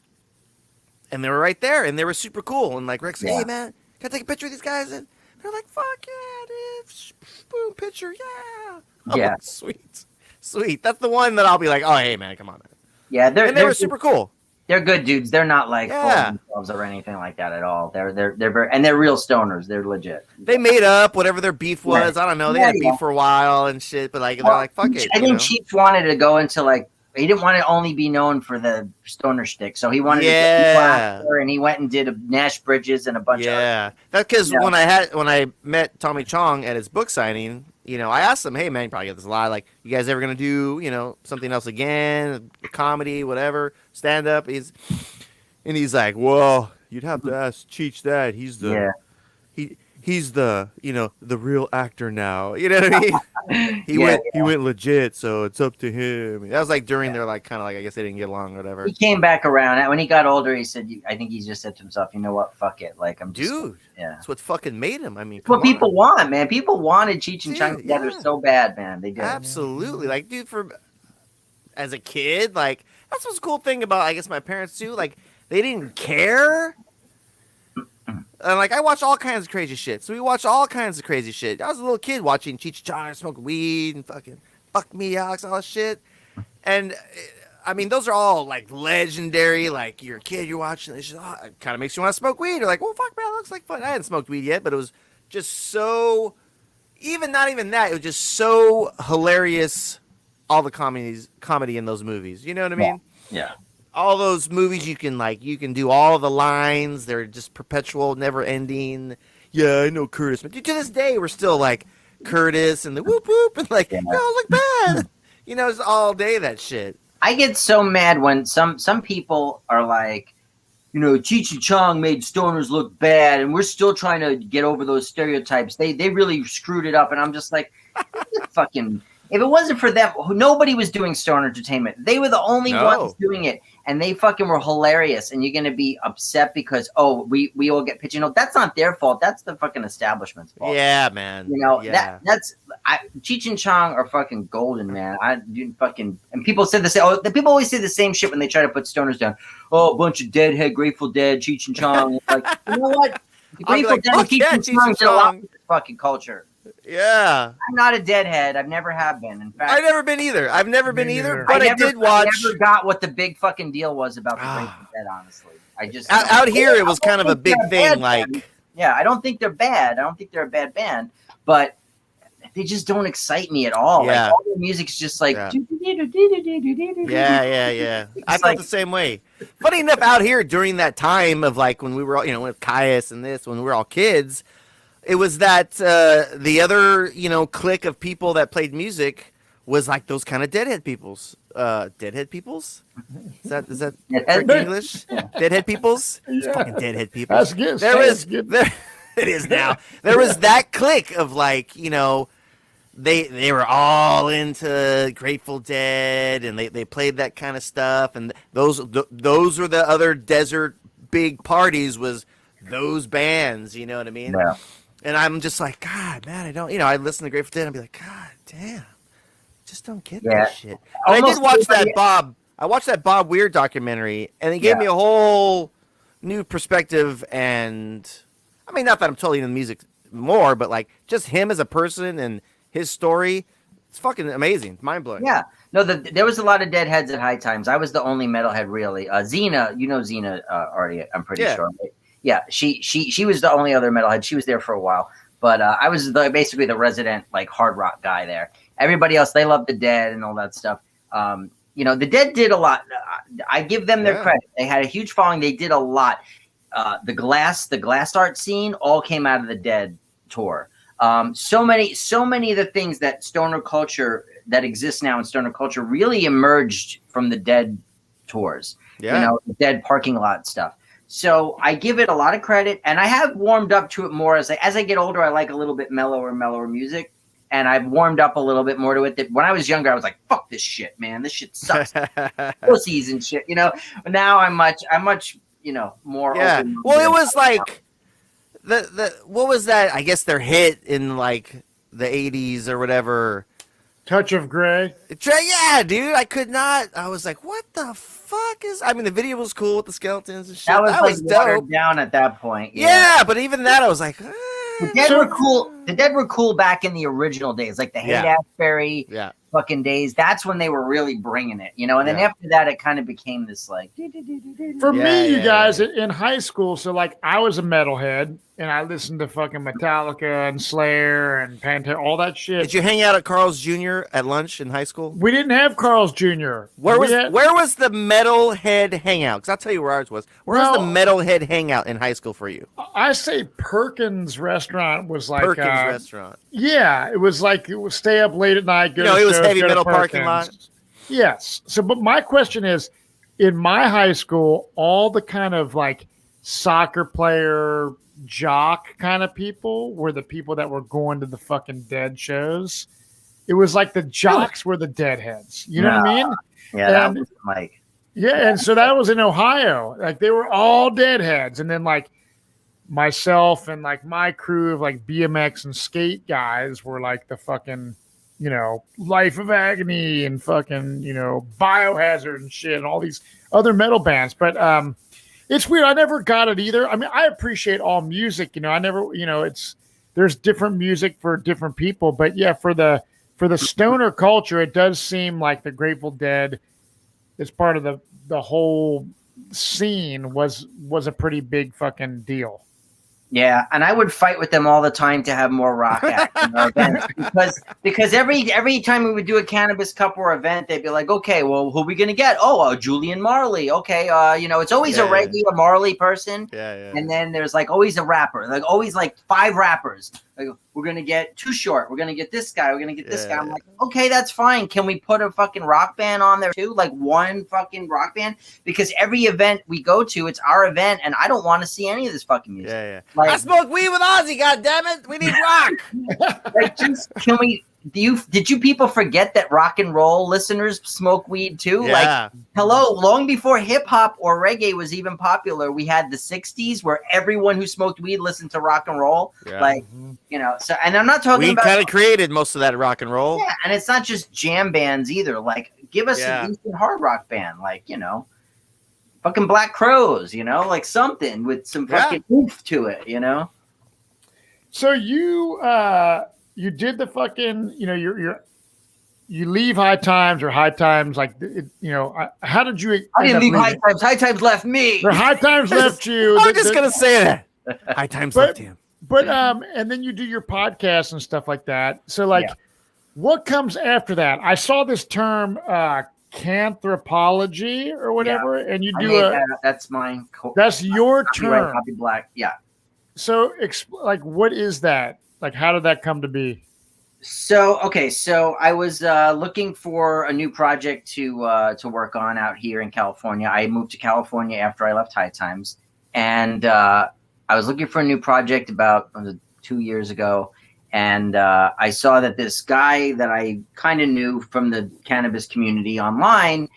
and they were right there, and they were super cool, and like, Rick's like, hey, man, can I take a picture of these guys? And they're like, fuck yeah, dude. Boom, picture, yeah. I'm like, sweet. That's the one that I'll be like, oh, hey, man, come on, man. Yeah, they were super cool. They're good dudes. They're not like full of themselves or anything like that at all. They're very, and they're real stoners. They're legit. They made up whatever their beef was. I don't know. They had beef for a while and shit, but like, they're like, fuck it. I think Cheech wanted to go into like, he didn't want to only be known for the stoner shtick, so he wanted to get after, and he went and did Nash Bridges and a bunch of that's because when I met Tommy Chong at his book signing, I asked him, hey man, you probably get this a lot, like, you guys ever gonna do something else again, comedy, whatever, stand up? He's like, well, you'd have to ask Cheech that. He's the he's the the real actor now. You know what I mean? He went legit, so it's up to him. That was like during their like kind of like, I guess they didn't get along or whatever. He came back around when he got older. He said, I think he just said to himself, you know what, fuck it. Like, I'm just that's what fucking made him. I mean, what people want, man. People wanted Cheech and Chong together so bad, man. They did. Absolutely, like, dude, as a kid. Like, that's what's the cool thing about, I guess, my parents too. Like, they didn't care. And like, I watched all kinds of crazy shit. So we watched all kinds of crazy shit. I was a little kid watching Cheech and Chong, smoking weed and fucking fuck me, Alex, all that shit. And I mean, those are all like legendary. Like, you're a kid, you're watching this shit. Oh, it kind of makes you want to smoke weed. You're like, well, fuck, man, that looks like fun. I hadn't smoked weed yet, but it was just so, not even that. It was just so hilarious. All the comedy in those movies. You know what I mean? Yeah. All those movies you can do all the lines. They're just perpetual, never ending. Yeah, I know Curtis. But to this day, we're still like Curtis and the whoop whoop and like, no, look bad. You know, it's all day that shit. I get so mad when some people are like, you know, Cheech and Chong made stoners look bad, and we're still trying to get over those stereotypes. They really screwed it up, and I'm just like, fucking. If it wasn't for them, nobody was doing stoner entertainment. They were the only ones doing it, and they fucking were hilarious. And you're gonna be upset because we all get pigeonholed. That's not their fault. That's the fucking establishment's fault. Yeah, man. You know that's Cheech and Chong are fucking golden, man. And people said the same. Oh, the people always say the same shit when they try to put stoners down. Oh, a bunch of Deadhead, Grateful Dead, Cheech and Chong. Like, you know what? Grateful Dead and Cheech and Chong did a lot with this fucking culture. Yeah. I'm not a Deadhead. I've never have been. In fact, I've never been either. But I did watch. I never got what the big fucking deal was about the Grateful Dead, honestly. I just out here it was kind of a big thing. Like, yeah, I don't think they're bad. I don't think they're a bad band, but they just don't excite me at all. Yeah. Like, all their music's just like yeah. I felt the same way. Funny enough, out here during that time of like when we were all, you know, with Caius and this, when we were all kids, it was that the other, you know, clique of people that played music was like those kind of Deadhead peoples. Deadhead peoples? Is that English? Deadhead peoples? Yeah. Fucking Deadhead peoples. That's good. It is now. There was that clique of like, you know, they were all into Grateful Dead and they played that kind of stuff, and those were the other desert big parties, was those bands, you know what I mean? Yeah. And I'm just like, God, man, I don't, you know, I listen to Grateful Dead and I'd be like, God damn, just don't get that shit. But I did watch I watched that Bob Weir documentary, and it gave me a whole new perspective. And I mean, not that I'm totally into music more, but like just him as a person and his story, it's fucking amazing, mind blowing. Yeah, no, there was a lot of Deadheads at High Times. I was the only metalhead, really. Xena, you know Xena already, I'm pretty sure. Right? Yeah, she was the only other metalhead. She was there for a while, but I was basically the resident like hard rock guy there. Everybody else, they loved the Dead and all that stuff. You know, the Dead did a lot. I give them their credit. They had a huge following. They did a lot. The glass art scene all came out of the Dead tour. So many of the things that stoner culture that exists now in stoner culture really emerged from the Dead tours. Yeah. You know, the Dead parking lot stuff. So I give it a lot of credit, and I have warmed up to it more as I get older. I like a little bit mellower music, and I've warmed up a little bit more to it. That when I was younger, I was like, "Fuck this shit, man! This shit sucks, pussies and shit." You know. Now I'm much, you know, more. Yeah. Open. Well, it was like the what was that? I guess their hit in like the '80s or whatever. Touch of Grey. Yeah, dude. I could not. I was like, what the fuck is? I mean, the video was cool with the skeletons and shit. That was like watered dope. down at that point. Yeah, but even that, I was like, the Dead were cool. The Dead were cool back in the original days, like the Haight-Ashbury fucking days. That's when they were really bringing it, you know. And then after that, it kind of became this like. For me, you guys in high school, so like I was a metalhead. And I listened to fucking Metallica and Slayer and Pantera, all that shit. Did you hang out at Carl's Jr. at lunch in high school? We didn't have Carl's Jr. Where was the metalhead hangout? Because I'll tell you where ours was. Where was the metalhead hangout in high school for you? I say Perkins Restaurant was like Perkins Restaurant. Yeah, it was like it was stay up late at night. It was heavy metal parking lot. Yes. So, but my question is, in my high school, all the kind of like soccer player, jock kind of people were the people that were going to the fucking Dead shows. It was like the jocks were the Deadheads. You know what I mean? Yeah, that was like. Yeah, and so that was in Ohio. Like they were all Deadheads, and then like myself and like my crew of like BMX and skate guys were like the fucking Life of Agony and fucking, Biohazard and shit and all these other metal bands. But it's weird. I never got it either. I mean, I appreciate all music, I never, there's different music for different people, but yeah, for the stoner culture, it does seem like the Grateful Dead is part of the whole scene was a pretty big fucking deal. Yeah, and I would fight with them all the time to have more rock acts in our events because every time we would do a Cannabis Cup or event, they'd be like, okay, well, who are we gonna get? Oh, Julian Marley. Okay, it's always a reggae or Marley person. Yeah. And then there's like always a rapper, like always like 5 rappers. Like, we're gonna get Too Short. We're gonna get this guy. We're gonna get this guy. I'm like, okay, that's fine. Can we put a fucking rock band on there too? Like one fucking rock band? Because every event we go to, it's our event, and I don't want to see any of this fucking music. Yeah. Like, I smoke weed with Ozzy. God damn it, we need rock. like, just can we? Did you people forget that rock and roll listeners smoke weed too? Yeah. Like, hello, long before hip hop or reggae was even popular, we had the 60s where everyone who smoked weed listened to rock and roll. Yeah. Like, so, and I'm not talking we about. We kind of created most of that rock and roll. Yeah, and it's not just jam bands either. Like, give us a decent hard rock band, like, fucking Black Crows, like something with some fucking oomph to it, So you did the fucking, you leave High Times or High Times, like, how did you? I didn't leave High Times. High Times left me. Or High Times left you. I'm just gonna say that. High Times left him. But and then you do your podcast and stuff like that. So what comes after that? I saw this term canthropology or whatever, and you do that's mine. That's your term. Copy Black. Yeah. So what is that? Like, how did that come to be? So I was looking for a new project to work on out here in California. I moved to California after I left High Times, and I was looking for a new project about 2 years ago, and I saw that this guy that I kind of knew from the cannabis community online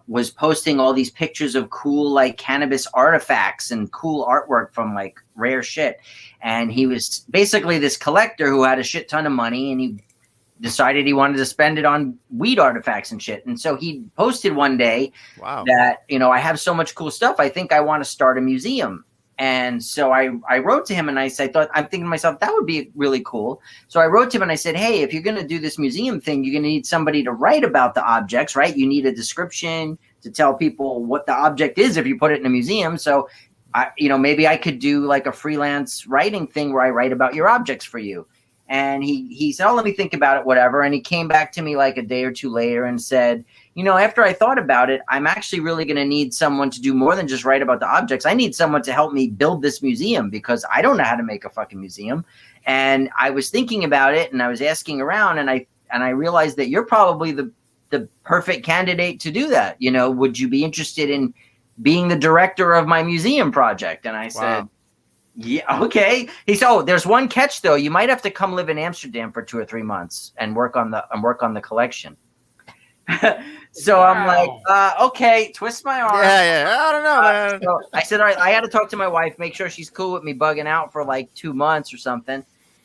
was posting all these pictures of cool, like, cannabis artifacts and cool artwork from, like, rare shit. And he was basically this collector who had a shit ton of money, and he decided he wanted to spend it on weed artifacts and shit. And so he posted one day that, I have so much cool stuff. I think I want to start a museum. And so I wrote to him, and I'm thinking to myself, that would be really cool. So I wrote to him and I said, hey, if you're going to do this museum thing, you're going to need somebody to write about the objects, right? You need a description to tell people what the object is if you put it in a museum. So, maybe I could do like a freelance writing thing where I write about your objects for you. And he said, oh, let me think about it, whatever. And he came back to me like a day or two later and said, after I thought about it, I'm actually really going to need someone to do more than just write about the objects. I need someone to help me build this museum because I don't know how to make a fucking museum. And I was thinking about it, and I was asking around, and I realized that you're probably the perfect candidate to do that. Would you be interested in being the director of my museum project? And I said, yeah, okay. He said, oh, there's one catch though. You might have to come live in Amsterdam for 2 or 3 months and work on the collection. So I'm like, okay, twist my arm. Yeah. I don't know, man. So I said, all right, I had to talk to my wife, make sure she's cool with me bugging out for like 2 months or something.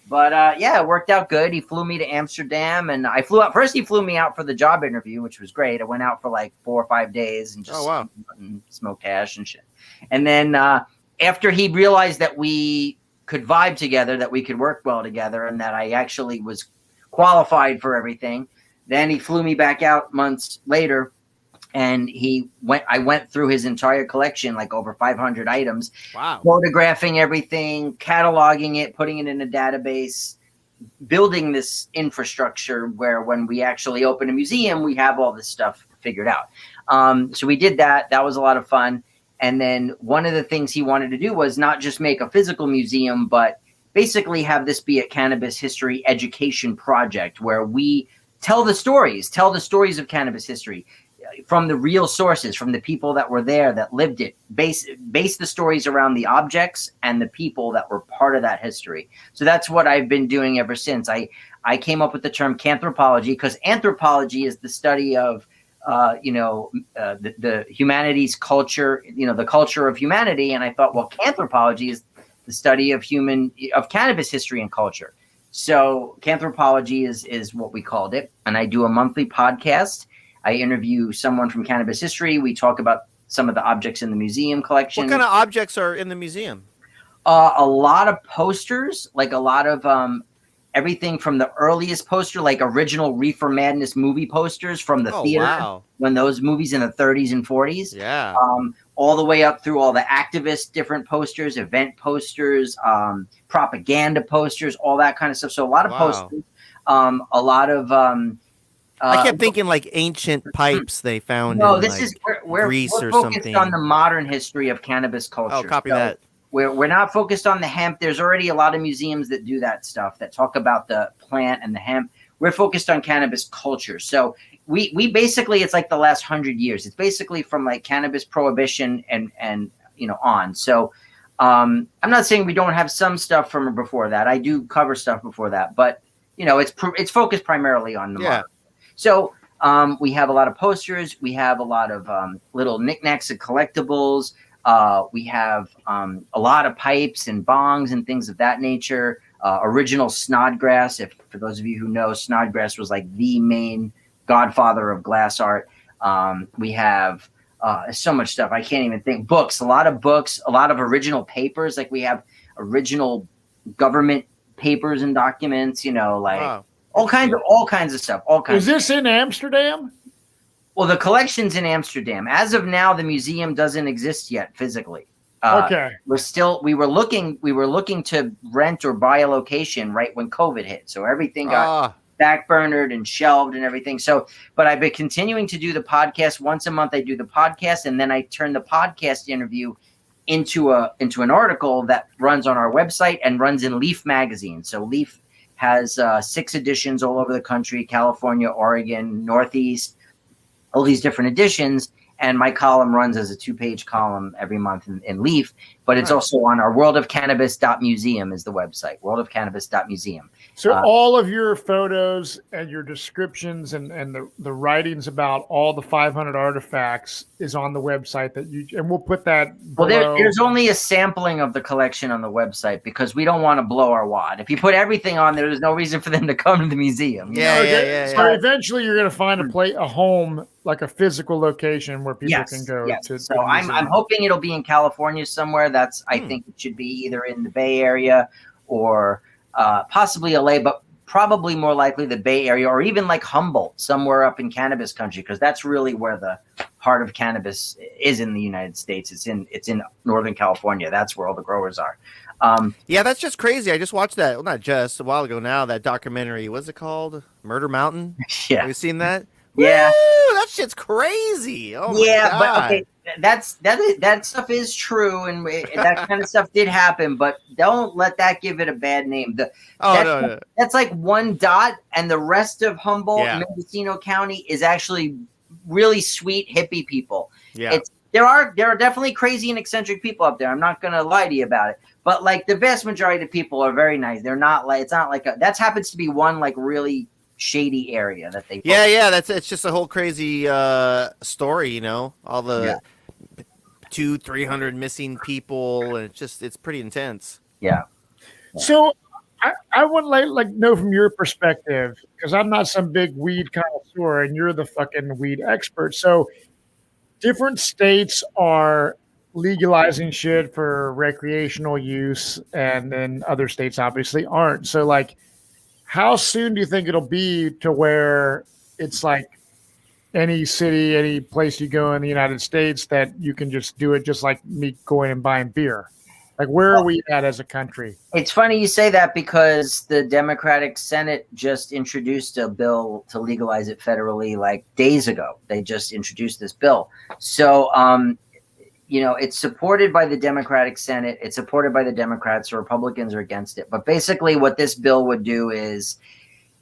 But it worked out good. He flew me to Amsterdam, and I flew out. First, he flew me out for the job interview, which was great. I went out for like 4 or 5 days and just smoked hash and shit. And then after he realized that we could vibe together, that we could work well together, and that I actually was qualified for everything, then he flew me back out months later, and I went through his entire collection, like over 500 items, photographing everything, cataloging it, putting it in a database, building this infrastructure where when we actually open a museum, we have all this stuff figured out. So we did that. That was a lot of fun. And then one of the things he wanted to do was not just make a physical museum, but basically have this be a cannabis history education project where we tell the stories of cannabis history from the real sources, from the people that were there, that lived it, base the stories around the objects and the people that were part of that history. So that's what I've been doing ever since. I came up with the term canthropology because anthropology is the study of the humanities culture, the culture of humanity. And I thought, well, canthropology is the study of cannabis history and culture. So Canthropology is what we called it. And I do a monthly podcast. I interview someone from cannabis history. We talk about some of the objects in the museum collection. What kind of objects are in the museum? A lot of posters, like a lot of everything from the earliest poster, like original Reefer Madness movie posters from the theater when those movies in the 30s and 40s. Yeah. All the way up through all the activist different posters, event posters, propaganda posters, all that kind of stuff. So a lot of posters, a lot of. I kept thinking like ancient pipes they found. No, in, this like, is we're Greece or focused something. on the modern history of cannabis culture. Oh, copy that. We're not focused on the hemp. There's already a lot of museums that do that stuff, that talk about the plant and the hemp. We're focused on cannabis culture. So we basically, it's like the last 100 years. It's basically from like cannabis prohibition and on. So I'm not saying we don't have some stuff from before that. I do cover stuff before that, but it's focused primarily on the modern. So we have a lot of posters. We have a lot of little knickknacks and collectibles. We have a lot of pipes and bongs and things of that nature. Original Snodgrass. For those of you who know, Snodgrass was like the main godfather of glass art. We have so much stuff. I can't even think. Books, a lot of original papers. Like we have original government papers and documents, all kinds of stuff. Is this in Amsterdam? Well, the collection's in Amsterdam. As of now, the museum doesn't exist yet physically. Okay. We were looking to rent or buy a location right when COVID hit. So everything got backburnered and shelved and everything. So, but I've been continuing to do the podcast. Once a month I do the podcast, and then I turn the podcast interview into an article that runs on our website and runs in Leaf magazine. So Leaf has 6 editions all over the country: California, Oregon, Northeast, all these different editions. And my column runs as a 2-page column every month in Leaf, but it's also on our worldofcannabis.museum is the website, worldofcannabis.museum. So all of your photos and your descriptions and the writings about all the 500 artifacts is on the website and we'll put that below. Well, there's only a sampling of the collection on the website because we don't want to blow our wad. If you put everything on there, there's no reason for them to come to the museum. Yeah. So eventually you're going to find a home, like a physical location where people can go. So I'm hoping it'll be in California somewhere. I think it should be either in the Bay Area or possibly LA, but probably more likely the Bay Area or even like Humboldt, somewhere up in cannabis country, because that's really where the heart of cannabis is in the United States. It's in Northern California. That's where all the growers are. That's just crazy. I just watched that, well, not just a while ago now, that documentary. What's it called? Murder Mountain? Yeah. Have you seen that? Yeah. Woo, that shit's crazy. Oh my God. But okay, that stuff is true, and that kind of stuff did happen. But don't let that give it a bad name. No. That's like one dot, and the rest of Humboldt, Mendocino County is actually really sweet hippie people. Yeah, there are definitely crazy and eccentric people up there. I'm not gonna lie to you about it. But like the vast majority of people are very nice. They're not like that happens to be one like really shady area that they it's just a whole crazy story, all the 200-300 missing people, and it's pretty intense. So I would like know from your perspective, because I'm not some big weed connoisseur and you're the fucking weed expert. So different states are legalizing shit for recreational use, and then other states obviously aren't. So like, how soon do you think it'll be to where it's like any city, any place you go in the United States that you can just do it, just like me going and buying beer? Like, where are we at as a country? It's funny you say that because the Democratic Senate just introduced a bill to legalize it federally like days ago. They just introduced this bill. So, it's supported by the Democratic Senate. It's supported by the Democrats. The Republicans are against it. But basically what this bill would do is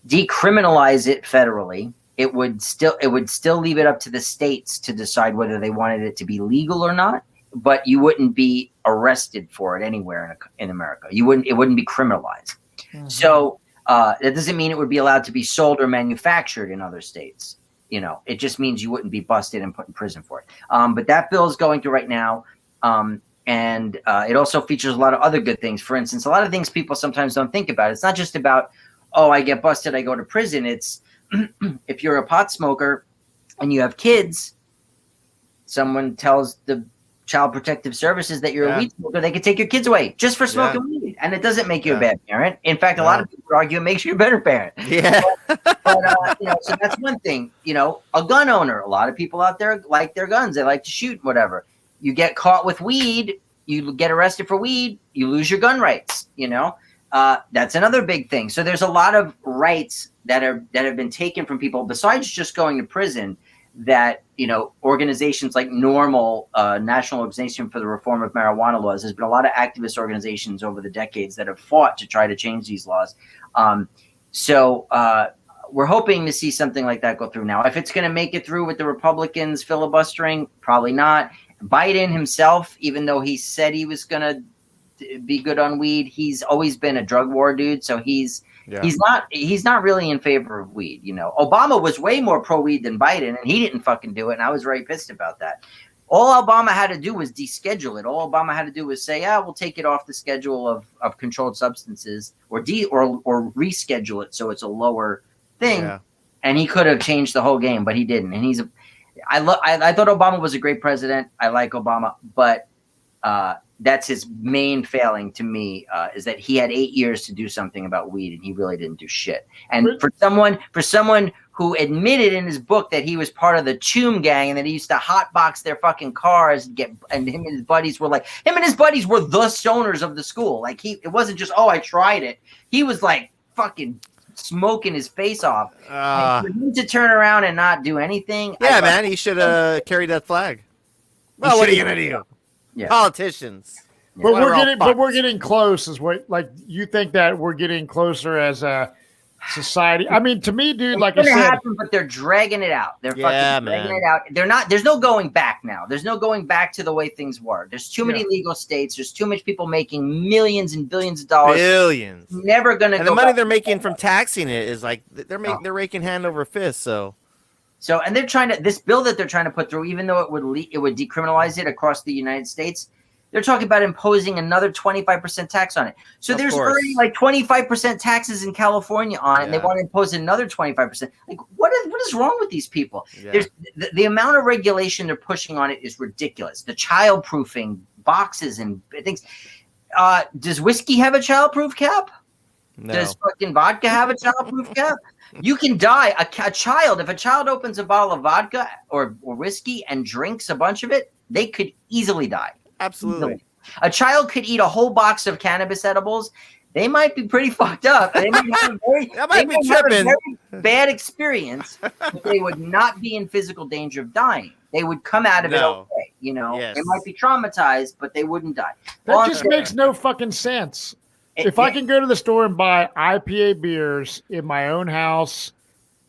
decriminalize it federally. It would still leave it up to the states to decide whether they wanted it to be legal or not, but you wouldn't be arrested for it anywhere in America. It wouldn't be criminalized. Mm-hmm. So that doesn't mean it would be allowed to be sold or manufactured in other states. It just means you wouldn't be busted and put in prison for it. But that bill is going through right now. And And it also features a lot of other good things. For instance, a lot of things people sometimes don't think about. It's not just about, oh, I get busted, I go to prison. It's if you're a pot smoker and you have kids, someone tells the Child Protective Services that you're a weed smoker, they could take your kids away just for smoking weed. And it doesn't make you a bad parent. In fact, a lot of people argue it makes you a better parent. Yeah. But so that's one thing. A gun owner, a lot of people out there like their guns. They like to shoot, whatever. You get caught with weed, you get arrested for weed, you lose your gun rights, That's another big thing. So there's a lot of rights that have been taken from people besides just going to prison, that organizations like Normal, National Organization for the Reform of Marijuana Laws, there's been a lot of activist organizations over the decades that have fought to try to change these laws. So we're hoping to see something like that go through. Now, if it's going to make it through with the Republicans filibustering, probably not. Biden himself, even though he said he was going to be good on weed, he's always been a drug war dude. So he's not really in favor of weed. Obama was way more pro weed than Biden, and he didn't fucking do it. And I was very pissed about that. All Obama had to do was deschedule it. All Obama had to do was say, we'll take it off the schedule of controlled substances, or reschedule it so it's a lower thing. Yeah. And he could have changed the whole game, but he didn't. And I thought Obama was a great president. I like Obama, but that's his main failing to me, is that he had 8 years to do something about weed, and he really didn't do shit. And for someone who admitted in his book that he was part of the Chum gang and that he used to hotbox their fucking cars and him and his buddies were the stoners of the school. Like it wasn't just, I tried it. He was like fucking smoking his face off. For him to turn around and not do anything. Yeah, man, he should have carried that flag. Well, what are you gonna do? Yeah. Politicians. But we're getting close. Is what, like, you think that we're getting closer as a society? I mean, to me, dude, like I said, happen, but they're dragging it out. They're fucking dragging it out. They're not. There's no going back now. There's no going back to the way things were. There's too many legal states. There's too much people making millions and billions of dollars. Billions. Never gonna. And the money they're making from taxing it is like they're raking hand over fist. So, and they're trying to, this bill that they're trying to put through, even though it would decriminalize it across the United States, they're talking about imposing another 25% tax on it. So there's already like 25% taxes in California on it, and they want to impose another 25%. Like, what is wrong with these people? Yeah. There's the amount of regulation they're pushing on it is ridiculous. The child-proofing boxes and things. Does whiskey have a child-proof cap? No. Does fucking vodka have a child-proof cap? You can die. A child, if a child opens a bottle of vodka or whiskey and drinks a bunch of it, they could easily die. Absolutely. Easily. A child could eat a whole box of cannabis edibles. They might be pretty fucked up. They might have a very bad experience, but they would not be in physical danger of dying. They would come out of it okay. Yes. They might be traumatized, but they wouldn't die. That just makes no fucking sense. If I can go to the store and buy IPA beers in my own house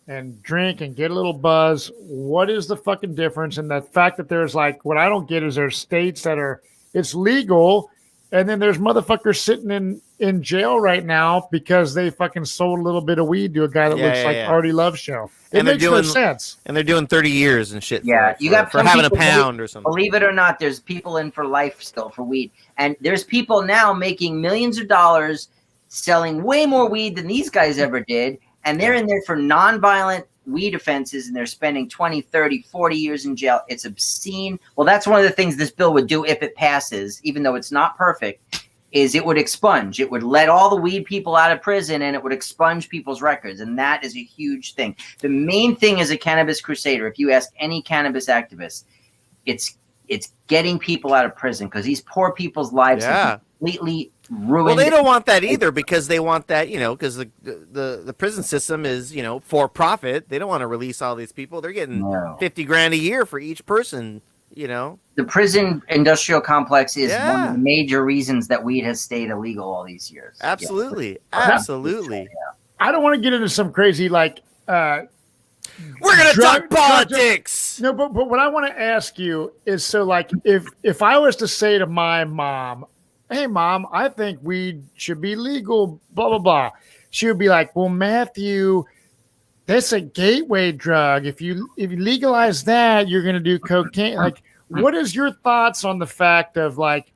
and drink and get a little buzz, what is the fucking difference? And the fact that there's like, what I don't get is there's states that it's legal, and then there's motherfuckers sitting in jail right now because they fucking sold a little bit of weed to a guy that looks like Artie Love Show. It makes no sense. And they're doing 30 years and shit. Yeah, you got for having a pound or something. Believe it or not, there's people in for life still for weed. And there's people now making millions of dollars selling way more weed than these guys ever did. And they're in there for nonviolent weed offenses, and they're spending 20, 30, 40 years in jail. It's obscene. Well, that's one of the things this bill would do if it passes, even though it's not perfect, is it would expunge. It would let all the weed people out of prison, and it would expunge people's records. And that is a huge thing. The main thing as a cannabis crusader, if you ask any cannabis activist, it's getting people out of prison, because these poor people's lives are completely ruined. Well, they don't want that either, because they want that, because the prison system is, for profit. They don't want to release all these people. They're getting $50,000 a year for each person, The prison industrial complex is one of the major reasons that weed has stayed illegal all these years. Absolutely. Absolutely. I don't want to get into some crazy, like, we're going to talk politics. No, but what I want to ask you is, so like, if I was to say to my mom, hey, Mom, I think weed should be legal, blah, blah, blah. She would be like, well, Matthew, that's a gateway drug. If you legalize that, you're going to do cocaine. Like, what is your thoughts on the fact of, like,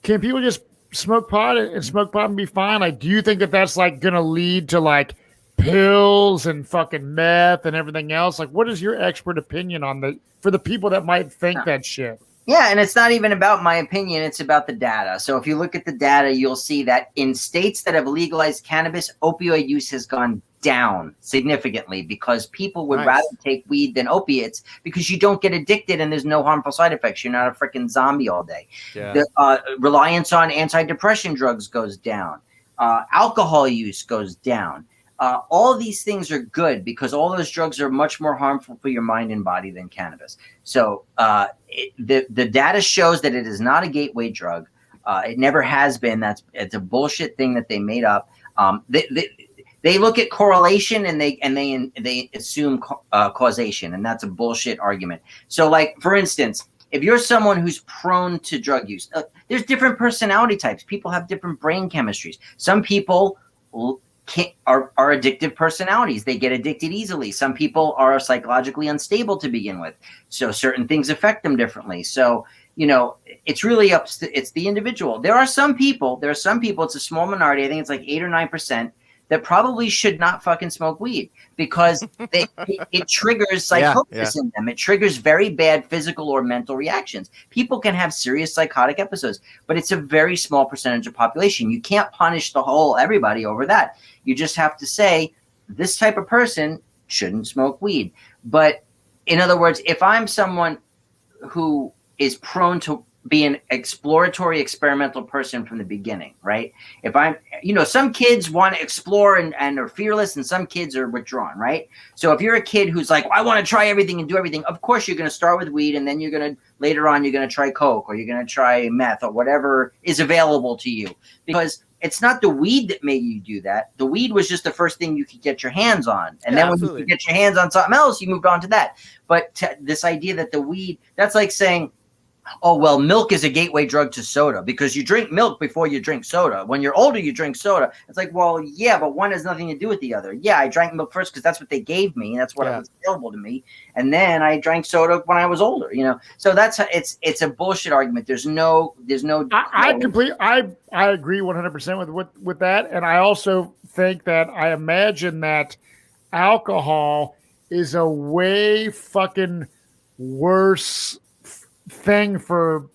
can people just smoke pot and be fine? Like, do you think that that's like going to lead to like pills and fucking meth and everything else? Like, what is your expert opinion on for the people that might think that shit? Yeah, and it's not even about my opinion, it's about the data. So if you look at the data, you'll see that in states that have legalized cannabis, opioid use has gone down significantly because people would rather take weed than opiates because you don't get addicted and there's no harmful side effects. You're not a freaking zombie all day. Yeah. The reliance on antidepressant drugs goes down. Alcohol use goes down. All these things are good because all those drugs are much more harmful for your mind and body than cannabis. So the data shows that it is not a gateway drug. It never has been. It's a bullshit thing that they made up. They look at correlation and they assume causation, and that's a bullshit argument. So, like for instance, if you're someone who's prone to drug use, there's different personality types. People have different brain chemistries. Some people are addictive personalities. They get addicted easily. Some people are psychologically unstable to begin with, so certain things affect them differently. So it's really it's the individual. There are some people. It's a small minority. I think it's like 8 or 9%. That probably should not fucking smoke weed because it triggers psychosis in them. It triggers very bad physical or mental reactions. People can have serious psychotic episodes, but it's a very small percentage of population. You can't punish everybody over that. You just have to say this type of person shouldn't smoke weed. But in other words, if I'm someone who is prone to be an exploratory experimental person from the beginning, right? If I'm, some kids want to explore and are fearless and some kids are withdrawn, right? So if you're a kid who's like, I want to try everything and do everything, of course you're going to start with weed and then later on you're going to try coke or you're going to try meth or whatever is available to you, because it's not the weed that made you do that. The weed was just the first thing you could get your hands on. And then when you could get your hands on something else, you moved on to that. But this idea that the weed, that's like saying, oh, well, milk is a gateway drug to soda because you drink milk before you drink soda. When you're older, you drink soda. It's like, well, yeah, but one has nothing to do with the other. Yeah, I drank milk first because that's what they gave me. That's what was available to me. And then I drank soda when I was older, So that's it's a bullshit argument. There's no. I agree 100% with that. And I also think that I imagine that alcohol is a way fucking worse thing for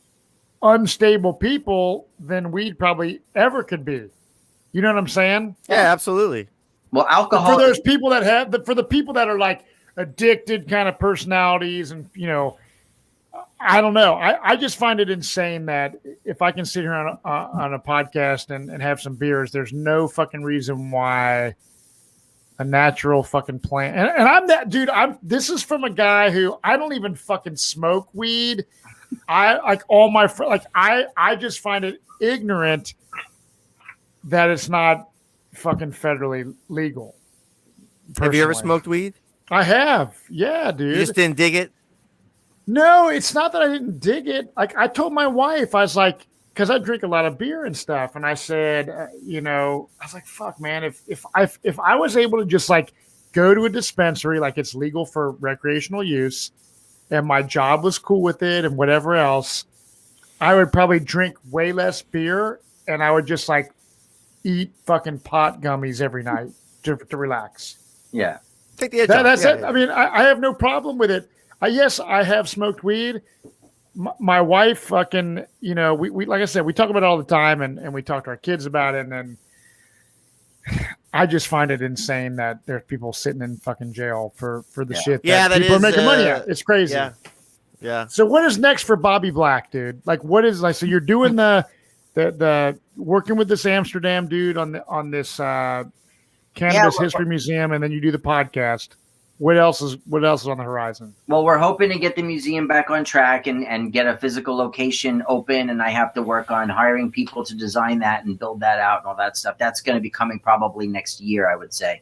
unstable people than weed probably ever could be. You know what I'm saying? Yeah, absolutely. Well, alcohol for those people that for the people that are like addicted kind of personalities, and I don't know. I just find it insane that if I can sit here on a podcast and have some beers, there's no fucking reason why a natural fucking plant. And I'm that dude. This is from a guy who I don't even fucking smoke weed. I like all my I just find it ignorant that it's not fucking federally legal. Personally. Have you ever smoked weed? I have. Yeah, dude. You just didn't dig it? No, it's not that I didn't dig it. Like I told my wife, I was like, because I drink a lot of beer and stuff, and I said, I was like, fuck, man, if I was able to just like go to a dispensary, like it's legal for recreational use, and my job was cool with it and whatever else, I would probably drink way less beer and I would just like eat fucking pot gummies every night to relax. Yeah. Take the edge off. That's it. Yeah. I mean, I have no problem with it. Yes, I have smoked weed. My wife fucking, we like I said, we talk about it all the time and we talk to our kids about it. And then I just find it insane that there's people sitting in fucking jail for the shit that people are making money at. It's crazy. Yeah. Yeah. So what is next for Bobby Black, dude? Like, what is so you're doing the working with this Amsterdam dude on this Cannabis History Museum, and then you do the podcast. What else is on the horizon? Well, we're hoping to get the museum back on track and get a physical location open, and I have to work on hiring people to design that and build that out and all that stuff. That's going to be coming probably next year, I would say.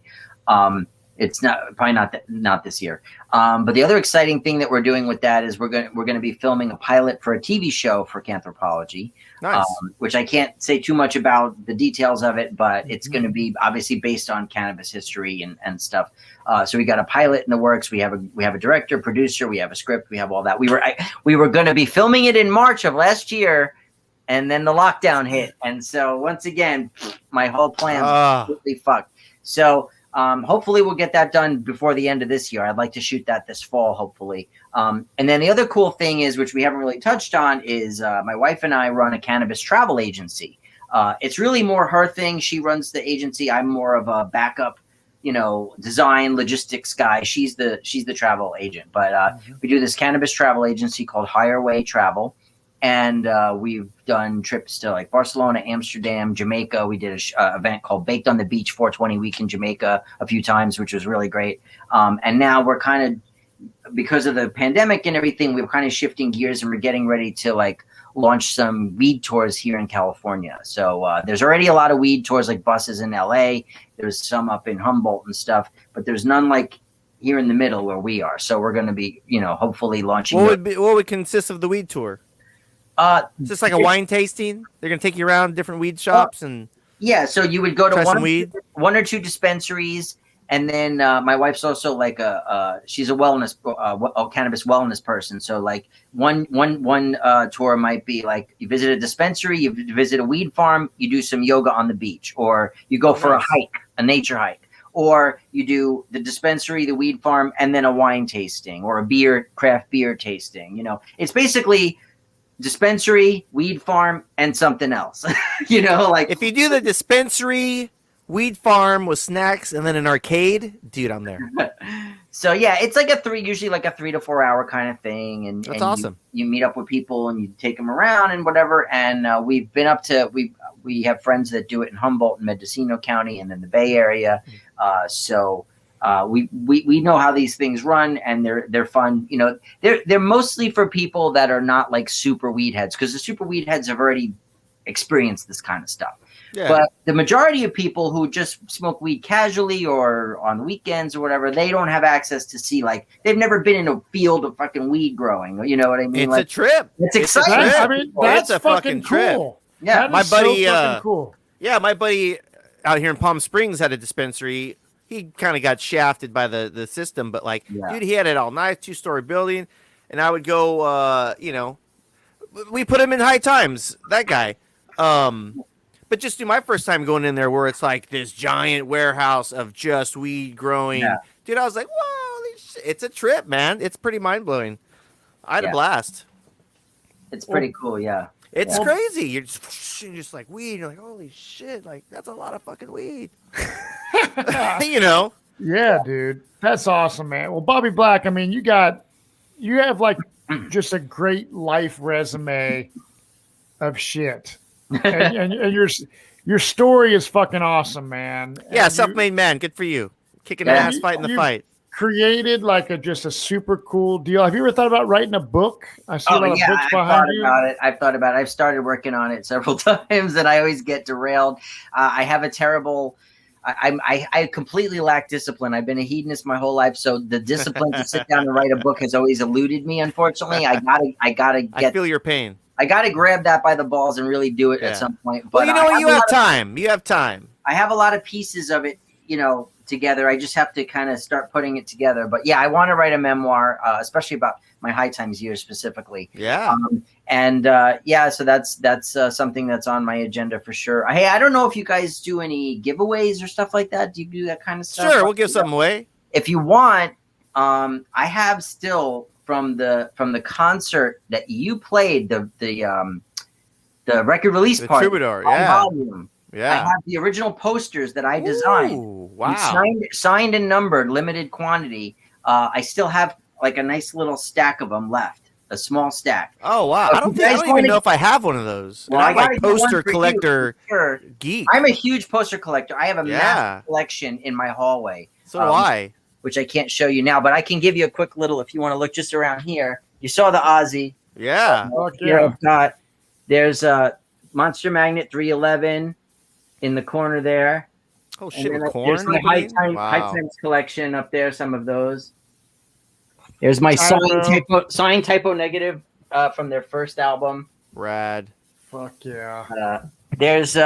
It's not this year. But the other exciting thing that we're doing with that is we're going to be filming a pilot for a TV show for Canthropology. Nice. Which I can't say too much about the details of it, but it's going to be obviously based on cannabis history and stuff. So we got a pilot in the works. We have a director, producer, we have a script, we have all that. We were going to be filming it in March of last year, and then the lockdown hit, and so once again, my whole plan's completely fucked. So hopefully we'll get that done before the end of this year. I'd like to shoot that this fall, hopefully. And then the other cool thing is, which we haven't really touched on, is my wife and I run a cannabis travel agency. It's really more her thing. She runs the agency. I'm more of a backup, design logistics guy. She's the travel agent. But we do this cannabis travel agency called Higher Way Travel. And we've done trips to like Barcelona, Amsterdam, Jamaica. We did an event called Baked on the Beach 420 Week in Jamaica a few times, which was really great. And now we're kind of, because of the pandemic and everything, we're kind of shifting gears and we're getting ready to like launch some weed tours here in California. So there's already a lot of weed tours, like buses in LA. There's some up in Humboldt and stuff, but there's none like here in the middle where we are. So we're going to be, hopefully launching. What would consist of the weed tour? Is this like a wine tasting? They're gonna take you around different weed shops and so you would go to one or two dispensaries, and then my wife's also like she's a wellness a cannabis wellness person. So like one tour might be like you visit a dispensary, you visit a weed farm, you do some yoga on the beach, or you go for a hike, a nature hike, or you do the dispensary, the weed farm, and then a wine tasting or a craft beer tasting. It's basically dispensary, weed farm, and something else. Like if you do the dispensary, weed farm with snacks, and then an arcade, dude, I'm there. So yeah, it's like usually like a 3 to 4 hour kind of thing, and that's awesome. You meet up with people and you take them around and whatever. And we've been up to we have friends that do it in Humboldt and Mendocino County and then the Bay Area. We know how these things run, and they're fun. They're mostly for people that are not like super weed heads, because the super weed heads have already experienced this kind of stuff. Yeah. But the majority of people who just smoke weed casually or on weekends or whatever, they don't have access to see, like, they've never been in a field of fucking weed growing. You know what I mean? It's a trip. It's exciting. I mean, that's a fucking trip. Cool. Yeah, my buddy. So fucking cool. Yeah, my buddy out here in Palm Springs had a dispensary. He kind of got shafted by the system, but dude, he had it all nice, 2-story building, and I would go, we put him in high times, that guy. But just do my first time going in there where it's like this giant warehouse of just weed growing. Yeah. Dude, I was like, whoa, it's a trip, man. It's pretty mind blowing. I had a blast. It's pretty cool, yeah. It's crazy. You're just like weed. You're like, holy shit, like that's a lot of fucking weed. Yeah, dude. That's awesome, man. Well, Bobby Black, I mean, you have like just a great life resume of shit. And your story is fucking awesome, man. Yeah, self-made man. Good for you. Kicking ass, fighting the fight. Created like just a super cool deal. Have you ever thought about writing a book? I see a lot of books behind you. I've thought about it. I've started working on it several times, and I always get derailed. I have a terrible. I completely lack discipline. I've been a hedonist my whole life, so the discipline to sit down and write a book has always eluded me. Unfortunately, I gotta get. I feel your pain. I gotta grab that by the balls and really do it at some point. But well, you have time. You have time. I have a lot of pieces of it, together. I just have to kind of start putting it together. But yeah, I want to write a memoir, especially about my high times years specifically. Yeah. So that's something that's on my agenda for sure. Hey, I don't know if you guys do any giveaways or stuff like that. Do you do that kind of stuff? Sure, we'll give something away. If you want, I have still from the concert that you played, the record release party, Troubadour, volume. Yeah. I have the original posters that I designed. Ooh, wow. Signed and numbered, limited quantity. I still have like a nice little stack of them left, a small stack. Oh, wow. I don't even know if I have one of those. Well, I'm like poster collector geek. I'm a huge poster collector. I have a massive collection in my hallway. So do I. Which I can't show you now, but I can give you a quick little, if you want to look just around here. You saw the Aussie. Yeah. There's a Monster Magnet 311 in the corner there. Oh shit! There's my High Times collection up there. Some of those. There's my signed typo negative from their first album. Rad. Fuck yeah. There's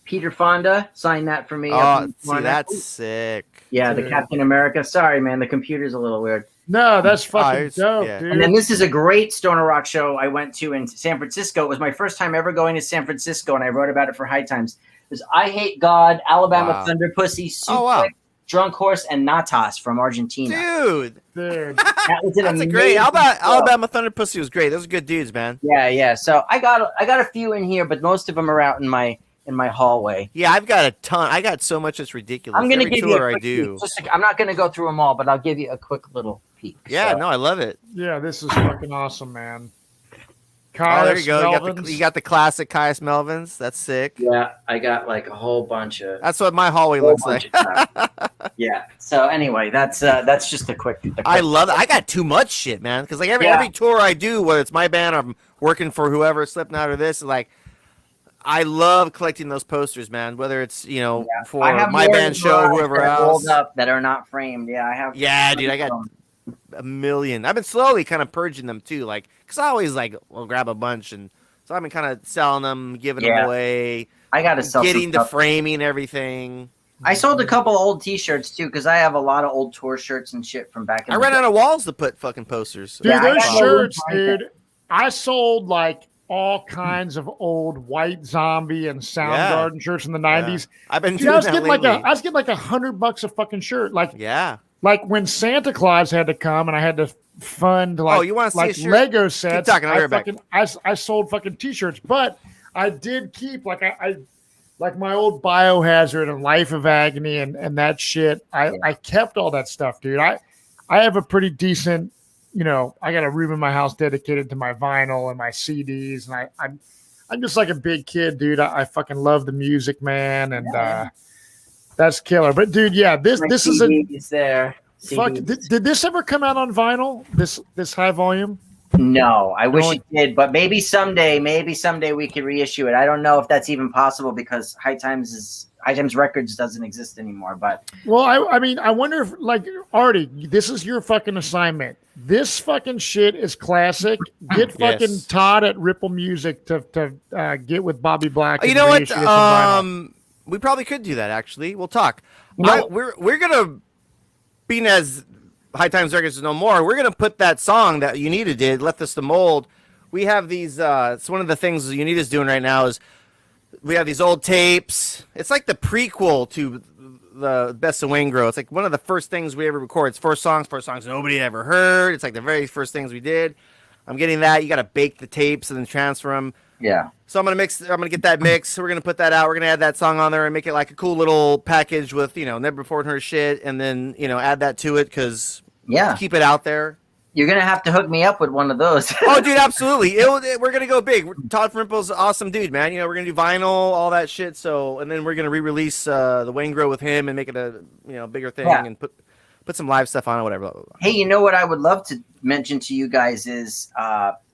Peter Fonda. Signed that for me. Oh, see, that's sick. Yeah, the Captain America. Sorry, man, the computer's a little weird. No, that's fucking it's- dope, yeah. dude. And then this is a great stoner rock show I went to in San Francisco. It was my first time ever going to San Francisco, and I wrote about it for High Times. It was I Hate God, Alabama Wow. Thunder Pussy, Suplex, wow. Drunk Horse, and Natas from Argentina. Dude, That was an that's a amazing great. show. Alabama Thunder Pussy was great. Those are good dudes, man. Yeah. So I got a few in here, but most of them are out in my hallway. Yeah, I've got a ton. I got so much that's ridiculous. I'm gonna Every give you tour a I quick do. peek. I'm not gonna go through them all, but I'll give you a quick little peek. Yeah, So, no, I love it. Yeah, this is fucking awesome, man. Oh, there you go. Melvins. You got the classic Caius Melvins. That's sick. yeah, I got like a whole bunch of. That's what my hallway looks like. Yeah. So anyway, that's just a quick. I love it. I got too much shit, man. Because like every tour I do, whether it's my band or I'm working for whoever, Slipknot or this, like I love collecting those posters, man. Whether it's for my band show, whoever else. Up that are not framed. Yeah, I have. Yeah, dude, I got a million. I've been slowly kind of purging them too, like because I always will grab a bunch, and so I've been kind of selling them, giving them away. I got to sell getting the stuff. framing, everything. I sold a couple old T-shirts too because I have a lot of old tour shirts and shit from back in. I ran out of walls to put fucking posters. Dude, Yeah, those I got shirts, one. dude. I sold like all kinds of old White Zombie and Soundgarden shirts in the '90s. I've been Dude, doing I was that getting lately. I was getting like $100 a fucking shirt. Like when Santa Claus had to come and I had to fund you want to see a shirt? Lego sets. Keep talking, I'll be right back. I sold fucking T-shirts, but I did keep I like my old Biohazard and Life of Agony and that shit. I kept all that stuff, dude. I have a pretty decent, I got a room in my house dedicated to my vinyl and my CDs, and I'm just like a big kid, dude. I fucking love the music, man, and that's killer. But dude, yeah, this is there. Fuck, did this ever come out on vinyl? This high volume? No, I wish it did, but maybe someday we could reissue it. I don't know if that's even possible because High Times Records doesn't exist anymore. But I mean, I wonder if Artie, this is your fucking assignment. This fucking shit is classic. Get fucking Todd at Ripple Music to get with Bobby Black. You know what? We probably could do that. Actually, we'll talk. No. We're gonna, being as High Times Records is no more, we're gonna put that song that Unita did, "Left Us the Mold." We have these. It's one of the things Unita's doing right now is we have these old tapes. It's like the prequel to the Best of Wayne Grow. It's like one of the first things we ever record. It's four songs nobody had ever heard. It's like the very first things we did. I'm getting that. You got to bake the tapes and then transfer them. Yeah. So I'm gonna get that mix. We're gonna put that out. We're gonna add that song on there and make it like a cool little package with Never Before Heard shit, and then add that to it because keep it out there. You're gonna have to hook me up with one of those. Oh, dude, absolutely. We're gonna go big. Todd Frimple's an awesome dude, man. We're gonna do vinyl, all that shit. So, and then we're gonna re-release the Wayne Grow with him and make it a bigger thing and put some live stuff on it, whatever. Blah, blah, blah. Hey, you know what I would love to mention to you guys is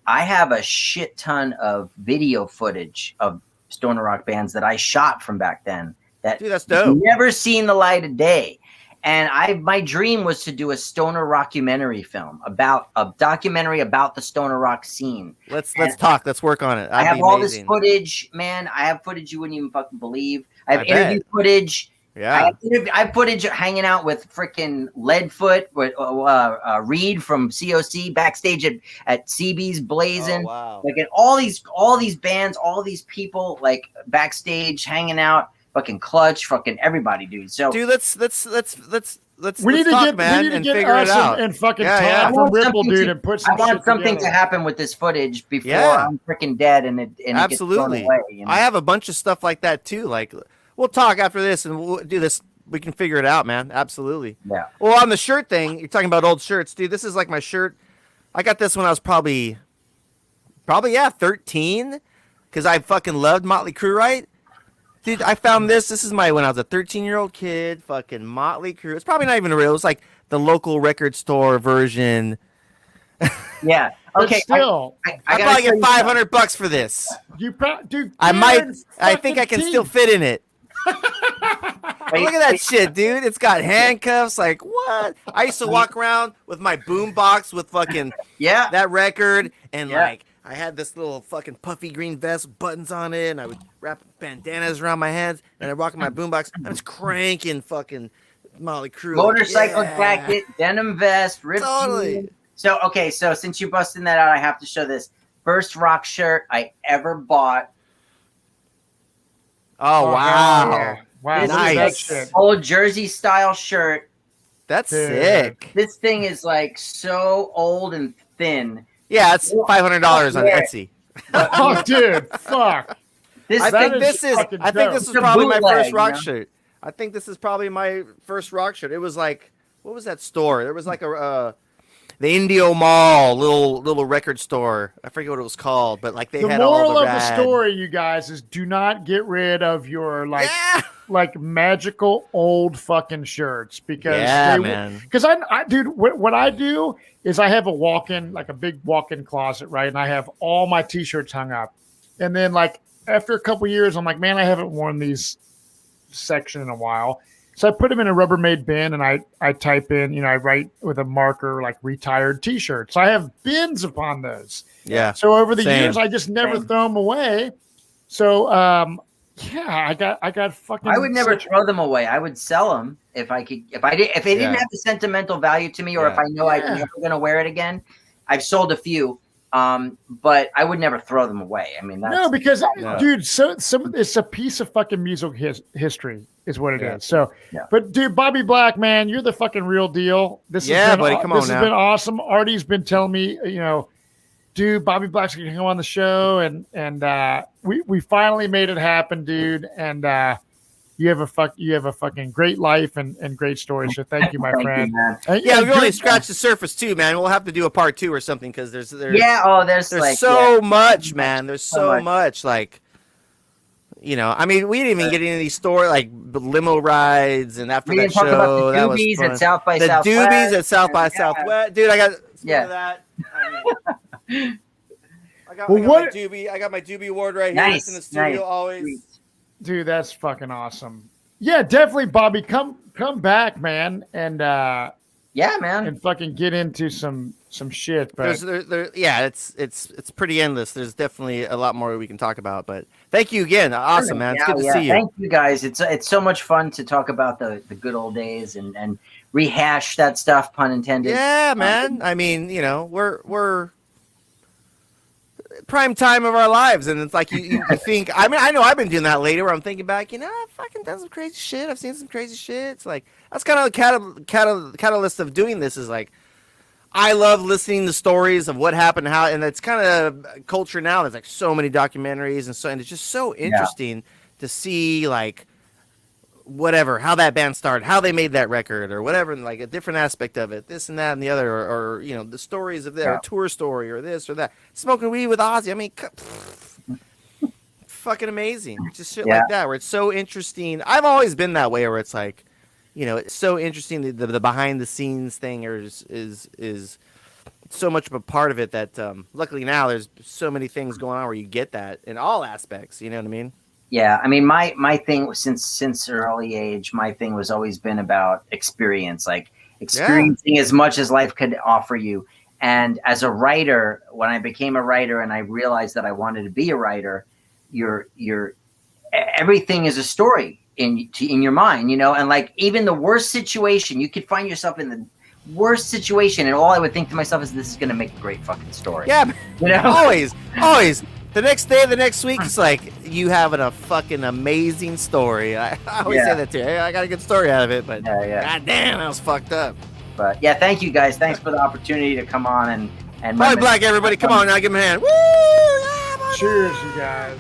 I have a shit ton of video footage of stoner rock bands that I shot from back then. Dude, that's dope. Never seen the light of day. And my dream was to do a stoner rockumentary film about the stoner rock scene. Let's talk. Let's work on it. I have all this footage, man. I have footage you wouldn't even fucking believe. I have interview footage. Yeah. I have footage hanging out with freaking Leadfoot, with Reed from COC backstage at CB's Blazing. Oh, wow. Like, and all these bands, all these people like backstage hanging out. Fucking Clutch, fucking everybody, dude. So, dude, let's we need to talk, get man, we need to and get figure us it out. and fucking Yeah, Todd from Ripple, dude, and put some. I want shit something together. to happen with this footage before I'm freaking dead and it Absolutely. gets thrown away. I have a bunch of stuff like that too. Like, we'll talk after this and we'll do this. We can figure it out, man. Absolutely. Yeah. Well, on the shirt thing, you're talking about old shirts, dude. This is like my shirt. I got this when I was probably 13, because I fucking loved Motley Crue, right? Dude, I found this. This is when I was a 13-year-old kid. Fucking Motley Crue. It's probably not even real. It's like the local record store version. Yeah. But Okay. still, I probably get $500 for this. dude. I I think I can still fit in it. Look at that shit, dude. It's got handcuffs. Like, what? I used to walk around with my boom box with fucking that record, and like I had this little fucking puffy green vest with buttons on it, and I would wrap bandanas around my head, and I'd rock my boom box. I was cranking fucking Motley Crue. Motorcycle jacket, denim vest, ripped Totally. jeans. So, okay, so since you're busting that out, I have to show this. First rock shirt I ever bought. Oh, wow. Yeah. Wow, This nice. is That shit. old Jersey style shirt. That's Dude. sick. This thing is like so old and thin. Yeah, it's $500 on Etsy. Oh, dude, fuck. I think this is fucking I think dope. this is It's a probably my bootleg, first rock you know? shirt. I think this is probably my first rock shirt. It was like, what was that store? There was like a the Indio Mall, little record store. I forget what it was called, but like they The had all moral the of rad... the story, you guys, is do not get rid of your Yeah, like magical old fucking shirts because yeah, man. Because I dude, what I do is I have a big walk-in closet, right? And I have all my t-shirts hung up, and then like after a couple years, I'm like, man, I haven't worn these section in a while. So I put them in a Rubbermaid bin and I type in, I write with a marker like retired t-shirts. I have bins upon those. Yeah. So over the Same. years, I just never throw them away. So, I got fucking. I would never throw them away. I would sell them if I could. If they didn't have the sentimental value to me, or if I know I'm never going to wear it again. I've sold a few, but I would never throw them away. I mean, no, because dude, it's a piece of fucking music history, is what it is. So, but dude, Bobby Black, man, you're the fucking real deal. This has been, buddy, come on this has been awesome. Artie's been telling me, dude, Bobby Black's gonna come on the show, and we finally made it happen, dude. And you have a fucking great life and great stories. So thank you, my friend. Yeah, we only scratched the surface too, man. We'll have to do a part 2 or something because there's there's like, so much, man. There's so much. Like, I mean, we didn't even get into these stories like limo rides, and after that show, about the that was doobies fun. at South by the Southwest. doobies at South by Southwest, dude. I got that. I got my doobie award right here. It's in the studio always. Sweet. Dude, that's fucking awesome. Yeah, definitely, Bobby. Come back, man, and man, and fucking get into some shit. But it's pretty endless. There's definitely a lot more we can talk about. But thank you again. Awesome, man. It's good to see you. Thank you, guys. It's so much fun to talk about the good old days and rehash that stuff, pun intended. Yeah, man. I mean, we're prime time of our lives, and it's like you think. I mean, I know I've been doing that lately, where I'm thinking back. I've fucking done some crazy shit. I've seen some crazy shit. It's like that's kind of the catalyst of doing this. Is like I love listening to stories of what happened, how, and it's kind of culture now. There's like so many documentaries and it's just so interesting to see like whatever, how that band started, how they made that record or whatever, and like a different aspect of it, this and that and the other, or the stories of their tour story or this or that. Smoking weed with Ozzy, I mean, fucking amazing. Just shit like that, where it's so interesting. I've always been that way, where it's like, it's so interesting. The behind the scenes thing is so much of a part of it that luckily now there's so many things going on where you get that in all aspects. You know what I mean? Yeah, I mean, my thing since early age, my thing was always been about experience, like experiencing as much as life could offer you. And as a writer, when I became a writer and I realized that I wanted to be a writer, your everything is a story in your mind, and like even the worst situation, you could find yourself in the worst situation, and all I would think to myself is, this is going to make a great fucking story. Yeah, always. The next day, the next week, it's like you having a fucking amazing story. I always say that too. Hey, I got a good story out of it, but god damn, that was fucked up. But yeah, thank you guys. Thanks for the opportunity to come on and Bobby Black, everybody, come on now, give him a hand. Woo! Yeah, cheers, you guys.